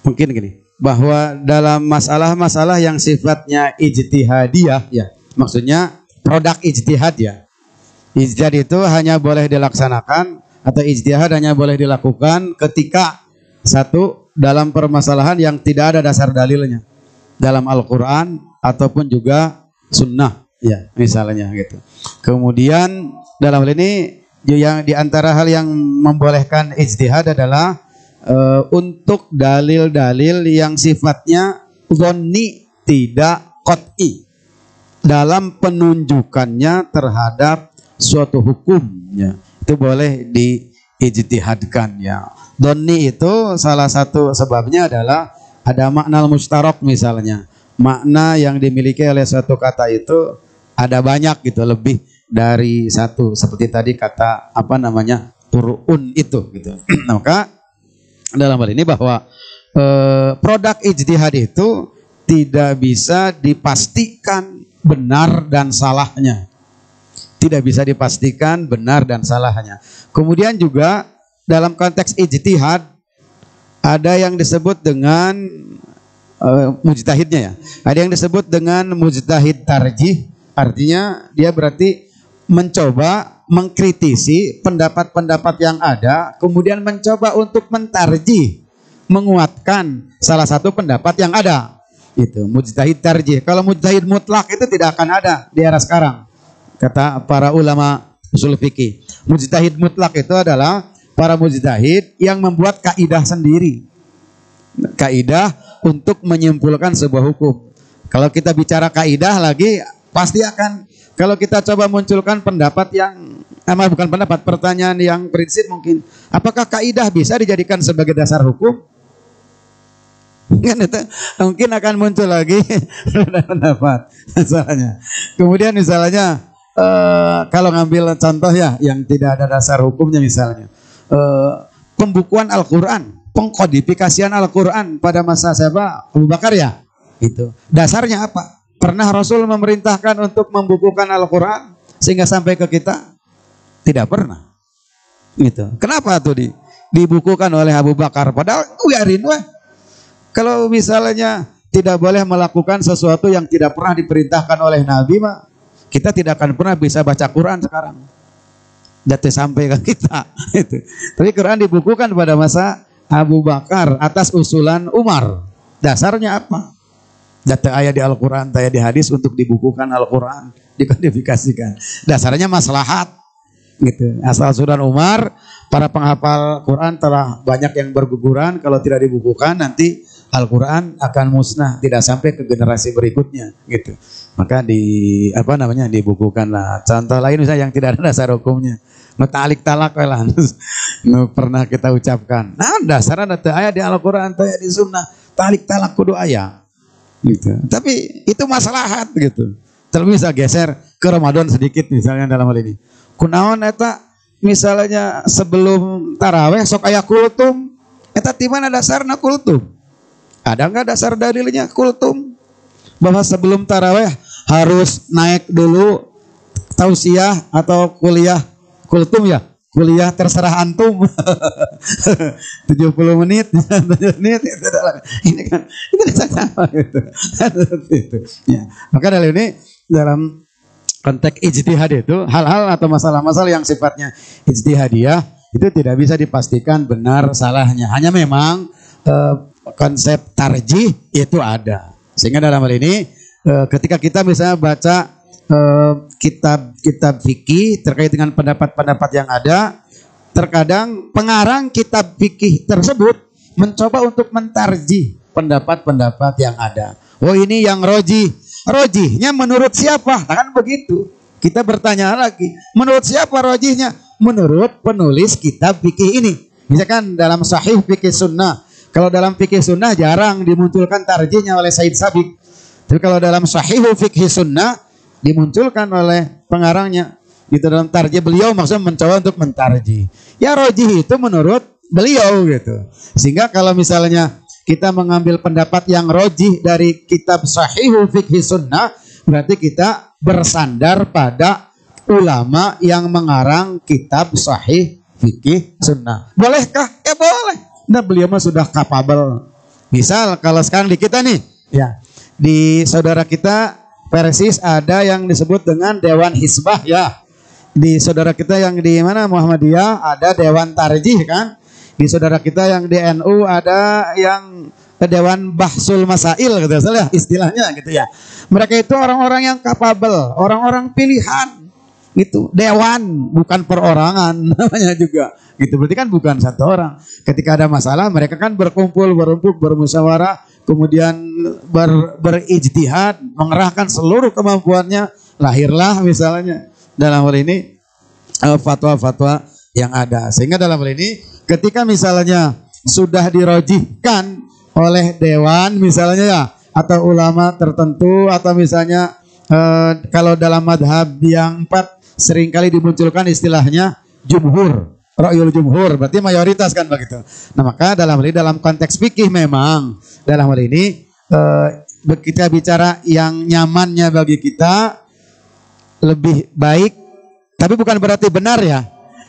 Mungkin gini, bahwa dalam masalah-masalah yang sifatnya ijtihadiyah ya, maksudnya produk ijtihad ya. Ijtihad itu hanya boleh dilaksanakan atau ijtihad hanya boleh dilakukan ketika satu, dalam permasalahan yang tidak ada dasar dalilnya dalam Al-Quran ataupun juga sunnah ya misalnya gitu. Kemudian dalam hal ini yang diantara hal yang membolehkan ijtihad adalah untuk dalil-dalil yang sifatnya dhonni tidak qat'i dalam penunjukannya terhadap suatu hukum ya, itu boleh diijtihadkan ya. Dhonni itu salah satu sebabnya adalah ada makna mustarok misalnya, makna yang dimiliki oleh suatu kata itu ada banyak gitu, lebih dari satu, seperti tadi kata turun itu gitu. Maka dalam hal ini bahwa produk ijtihad itu tidak bisa dipastikan benar dan salahnya. Tidak bisa dipastikan benar dan salahnya. Kemudian juga dalam konteks ijtihad ada yang disebut dengan mujtahidnya ya. Ada yang disebut dengan mujtahid tarjih, artinya dia berarti mencoba mengkritisi pendapat-pendapat yang ada, kemudian mencoba untuk mentarjih, menguatkan salah satu pendapat yang ada. Itu mujtahid tarjih. Kalau mujtahid mutlak itu tidak akan ada di era sekarang. Kata para ulama usul fikih, mujtahid mutlak itu adalah para mujtahid yang membuat kaidah sendiri, kaidah untuk menyimpulkan sebuah hukum. Kalau kita bicara kaidah lagi, pasti akan, kalau kita coba munculkan pendapat yang bukan pendapat, pertanyaan yang prinsip mungkin, apakah kaidah bisa dijadikan sebagai dasar hukum? Kan itu mungkin akan muncul lagi pendapat misalnya. Kemudian misalnya kalau ngambil contoh ya yang tidak ada dasar hukumnya misalnya, pembukuan Al-Quran, pengkodifikasian Al-Quran pada masa siapa? Abu Bakar ya. Itu dasarnya apa? Pernah Rasul memerintahkan untuk membukukan Al-Quran sehingga sampai ke kita? Tidak pernah. Gitu. Kenapa tuh dibukukan oleh Abu Bakar? Padahal biarin weh. Kalau misalnya tidak boleh melakukan sesuatu yang tidak pernah diperintahkan oleh Nabi mah, kita tidak akan pernah bisa baca Quran sekarang. Jatuh sampai ke kita. Tapi Quran dibukukan pada masa Abu Bakar atas usulan Umar. Dasarnya apa? Data ayat di Al-Quran, ayat di hadis untuk dibukukan Al-Quran, dikodifikasikan. Dasarnya maslahat. Gitu. Asal usulan Umar, para penghafal Quran telah banyak yang berguguran. Kalau tidak dibukukan nanti Al-Quran akan musnah, tidak sampai ke generasi berikutnya. Gitu. Maka dibukukanlah. Contoh lain misalnya yang tidak ada dasar hukumnya, Talik talak lah, pernah kita ucapkan. Nah dasarnya ada ayat di Al-Quran, ayat di Sunnah, talik talak kudu ayat. Gitu. Tapi itu maslahat gitu. Terus bisa geser ke Ramadan sedikit misalnya dalam hal ini. Kunaon eta misalnya sebelum taraweh sok aya kultum, eta di mana dasarna kultum? Ada nggak dasar dalilnya kultum? Bahwa sebelum taraweh harus naik dulu tausiah atau kuliah kultum ya, kuliah terserah antum 70 menit, 70 menit ini kan itu sama gitu. Ya. Maka dalam ini dalam konteks ijtihad itu hal-hal atau masalah-masalah yang sifatnya ijtihadiyah itu tidak bisa dipastikan benar salahnya. Hanya memang konsep tarjih itu ada. Sehingga dalam hal ini ketika kita misalnya baca kitab fikih terkait dengan pendapat-pendapat yang ada, terkadang pengarang kitab fikih tersebut mencoba untuk mentarjih pendapat-pendapat yang ada. Oh ini yang rojihnya menurut siapa? Kan begitu. Kita bertanya lagi, menurut siapa rojihnya? Menurut penulis kitab fikih ini. Misalkan dalam Sahih Fikih Sunnah. Kalau dalam Fikih Sunnah jarang dimunculkan tarjihnya oleh Said Sabiq. Tapi kalau dalam Sahih Fikih Sunnah dimunculkan oleh pengarangnya. Gitu dalam tarjih beliau maksudnya mencoba untuk mentarjih. Ya rojih itu menurut beliau gitu. Sehingga kalau misalnya kita mengambil pendapat yang rojih dari kitab Sahihul Fiqhi Sunnah, berarti kita bersandar pada ulama yang mengarang kitab Sahih Fiqhi Sunnah. Bolehkah? Ya boleh. Nah, beliau mah sudah capable. Misal kalau sekarang di kita nih, ya, di saudara kita Persis ada yang disebut dengan Dewan Hizbah ya. Di saudara kita yang di mana Muhammadiyah ada Dewan Tarjih kan. Di saudara kita yang di NU ada yang Dewan Bahsul Masail gitu ya, istilahnya gitu ya. Mereka itu orang-orang yang capable, orang-orang pilihan. Gitu, dewan bukan perorangan namanya juga. Gitu berarti kan bukan satu orang. Ketika ada masalah mereka kan berkumpul, berempuk, bermusyawarah, kemudian berijtihad, mengerahkan seluruh kemampuannya, lahirlah misalnya dalam hal ini fatwa-fatwa yang ada. Sehingga dalam hal ini ketika misalnya sudah dirojihkan oleh dewan misalnya ya, atau ulama tertentu, atau misalnya kalau dalam madhab yang 4 seringkali dimunculkan istilahnya jumhur, ra'yul jumhur, berarti mayoritas kan begitu. Nah maka dalam hal ini, dalam konteks fikih memang dalam hal ini kita bicara yang nyamannya bagi kita lebih baik, tapi bukan berarti benar ya.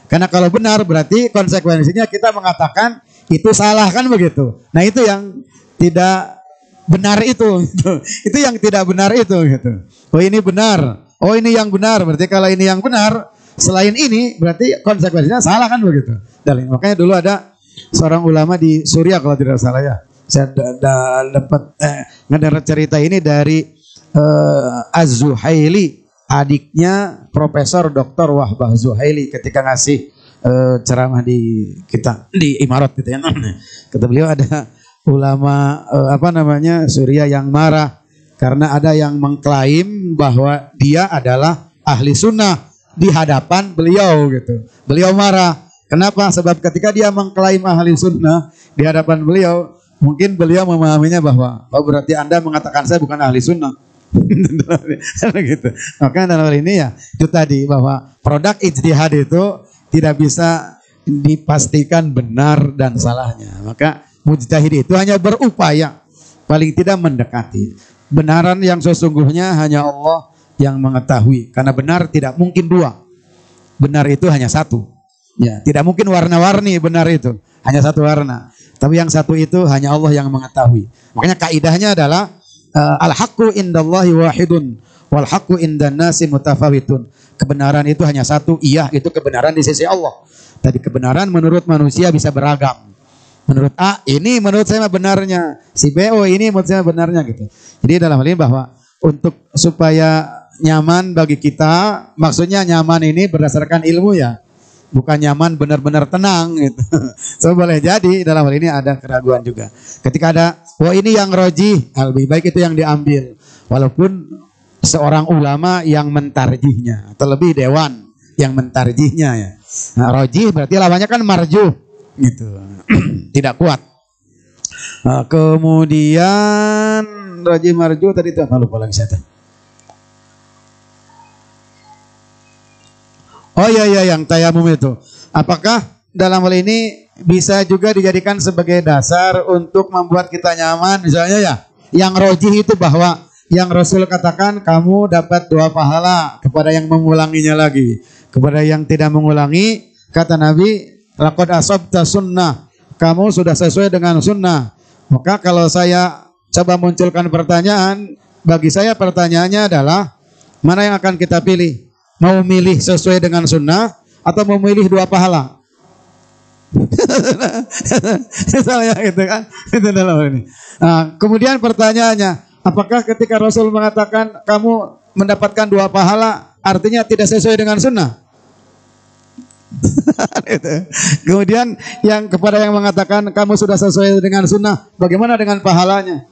Karena kalau benar berarti konsekuensinya kita mengatakan itu salah kan begitu. Nah itu yang tidak benar itu, itu yang tidak benar itu gitu. Oh ini benar, oh ini yang benar. Berarti kalau ini yang benar, selain ini berarti konsekuensinya salah kan begitu. Dan makanya dulu ada seorang ulama di Suriah kalau tidak salah ya. Saya dapat ngedengar cerita ini dari Az-Zuhaili, adiknya Profesor Dr. Wahbah Zuhaili ketika ngasih ceramah di kita di Imarat gitu ya. Kata beliau ada ulama Suriah yang marah karena ada yang mengklaim bahwa dia adalah ahli sunnah di hadapan beliau gitu. Beliau marah. Kenapa? Sebab ketika dia mengklaim ahli sunnah di hadapan beliau, mungkin beliau memahaminya bahwa berarti Anda mengatakan saya bukan ahli sunnah. Gitu. Maka dalam hal ini ya itu tadi bahwa produk ijtihad itu tidak bisa dipastikan benar dan salahnya. Maka mujtahid itu hanya berupaya paling tidak mendekati benaran yang sesungguhnya hanya Allah yang mengetahui. Karena benar tidak mungkin dua. Benar itu hanya satu. Ya, tidak mungkin warna-warni benar itu. Hanya satu warna. Tapi yang satu itu hanya Allah yang mengetahui. Makanya kaidahnya adalah al-haqqu indallahi wahidun wal haqqu indan nasi mutafawitun. Kebenaran itu hanya satu, iya itu kebenaran di sisi Allah. Tadi kebenaran menurut manusia bisa beragam. Menurut A ini menurut saya benarnya, si B ini menurut saya benarnya gitu. Jadi dalam hal ini bahwa untuk supaya nyaman bagi kita, maksudnya nyaman ini berdasarkan ilmu ya. Bukan nyaman benar-benar tenang gitu. So boleh jadi dalam hal ini ada keraguan juga. Ketika ada ini yang rojih, lebih baik itu yang diambil. Walaupun seorang ulama yang mentarjihnya, terlebih dewan yang mentarjihnya ya. Nah, rojih berarti lawannya kan marjuh gitu. Tidak kuat. Nah, kemudian rojih marjuh tadi itu apa lupa lagi saya. Oh iya yang tayamum itu. Apakah dalam hal ini bisa juga dijadikan sebagai dasar untuk membuat kita nyaman misalnya ya. Yang rojih itu bahwa yang Rasul katakan kamu dapat 2 pahala kepada yang mengulanginya lagi. Kepada yang tidak mengulangi kata Nabi laqad asabta sunnah. Kamu sudah sesuai dengan sunnah. Maka kalau saya coba munculkan pertanyaan, bagi saya pertanyaannya adalah mana yang akan kita pilih? Mau milih sesuai dengan sunnah atau mau milih 2 pahala? Misalnya gitu kan, itu dalam ini. Nah, kemudian pertanyaannya, apakah ketika Rasul mengatakan kamu mendapatkan 2 pahala, artinya tidak sesuai dengan sunnah? Kemudian yang kepada yang mengatakan kamu sudah sesuai dengan sunnah, bagaimana dengan pahalanya?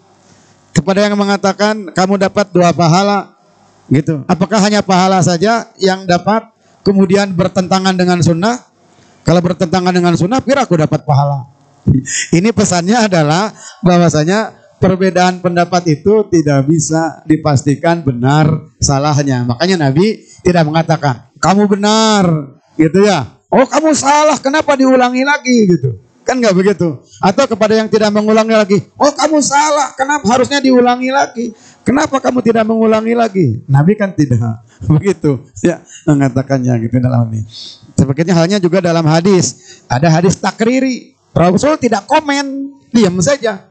Kepada yang mengatakan kamu dapat 2 pahala, gitu. Apakah hanya pahala saja yang dapat kemudian bertentangan dengan sunnah? Kalau bertentangan dengan sunnah, kira aku dapat pahala. Ini pesannya adalah bahwasanya perbedaan pendapat itu tidak bisa dipastikan benar salahnya. Makanya Nabi tidak mengatakan kamu benar, gitu ya. Oh kamu salah, kenapa diulangi lagi gitu? Kan nggak begitu. Atau kepada yang tidak mengulangi lagi, oh kamu salah, kenapa harusnya diulangi lagi? Kenapa kamu tidak mengulangi lagi? Nabi kan tidak begitu ya mengatakannya gitu dalam ini. Sebagainya halnya juga dalam hadis. Ada hadis takriri. Rasul tidak komen, diam saja.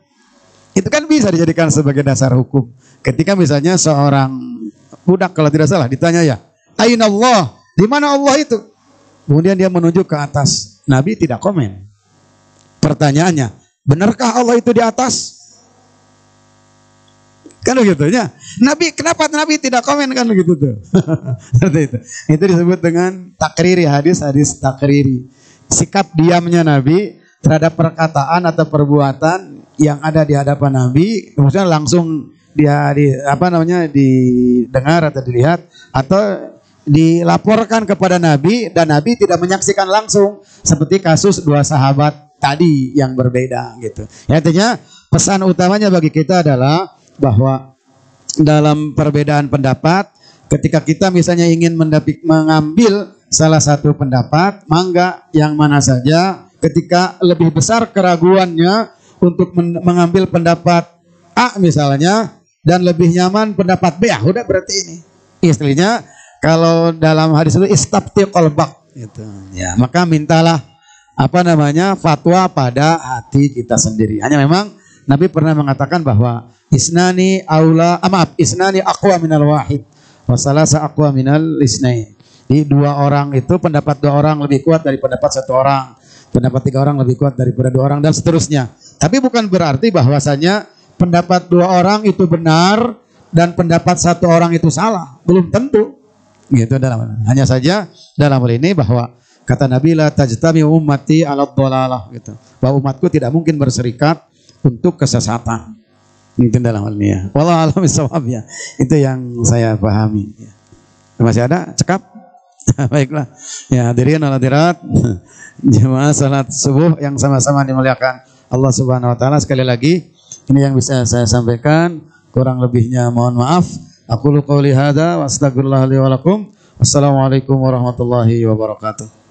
Itu kan bisa dijadikan sebagai dasar hukum. Ketika misalnya seorang budak kalau tidak salah ditanya ya, Aina Allah? Di mana Allah itu? Kemudian dia menunjuk ke atas. Nabi tidak komen. Pertanyaannya, benarkah Allah itu di atas? Kan begitu ya. Nabi, kenapa Nabi tidak komen kan begitu tuh? Itu disebut dengan takriri, hadis takriri. Sikap diamnya Nabi terhadap perkataan atau perbuatan yang ada di hadapan Nabi, maksudnya langsung dia didengar atau dilihat atau dilaporkan kepada Nabi dan Nabi tidak menyaksikan langsung, seperti kasus dua sahabat tadi yang berbeda gitu. Ya, artinya pesan utamanya bagi kita adalah bahwa dalam perbedaan pendapat, ketika kita misalnya ingin mengambil salah satu pendapat, mangga yang mana saja. Ketika lebih besar keraguannya untuk mengambil pendapat A misalnya dan lebih nyaman pendapat B, udah berarti ini istilahnya kalau dalam hadis itu istabti qalbak gitu. Ya, maka mintalah fatwa pada hati kita sendiri. Hanya memang Nabi pernah mengatakan bahwa isnani aqwa minal wahid wa salasa aqwa minal isnain. Di dua orang itu pendapat dua orang lebih kuat dari pendapat satu orang. Pendapat tiga orang lebih kuat daripada dua orang dan seterusnya. Tapi bukan berarti bahwasanya pendapat dua orang itu benar dan pendapat satu orang itu salah. Belum tentu. Gitu hanya saja dalam hal ini bahwa kata Nabi la tajtami ummati 'ala dhalalah gitu. Bahwa umatku tidak mungkin berserikat untuk kesesatan. Mungkin dalam hal ini ya. Wallahu a'lam bishawab ya. Itu yang saya pahami. Masih ada? Cekap? Baiklah. Ya, hadirin wal hadirat. Jemaah salat subuh yang sama-sama dimuliakan Allah Subhanahu wa taala, sekali lagi ini yang bisa saya sampaikan, kurang lebihnya mohon maaf. Aqulu qouli hadza wa astaghfirullah li wa lakum. Wassalamualaikum warahmatullahi wabarakatuh.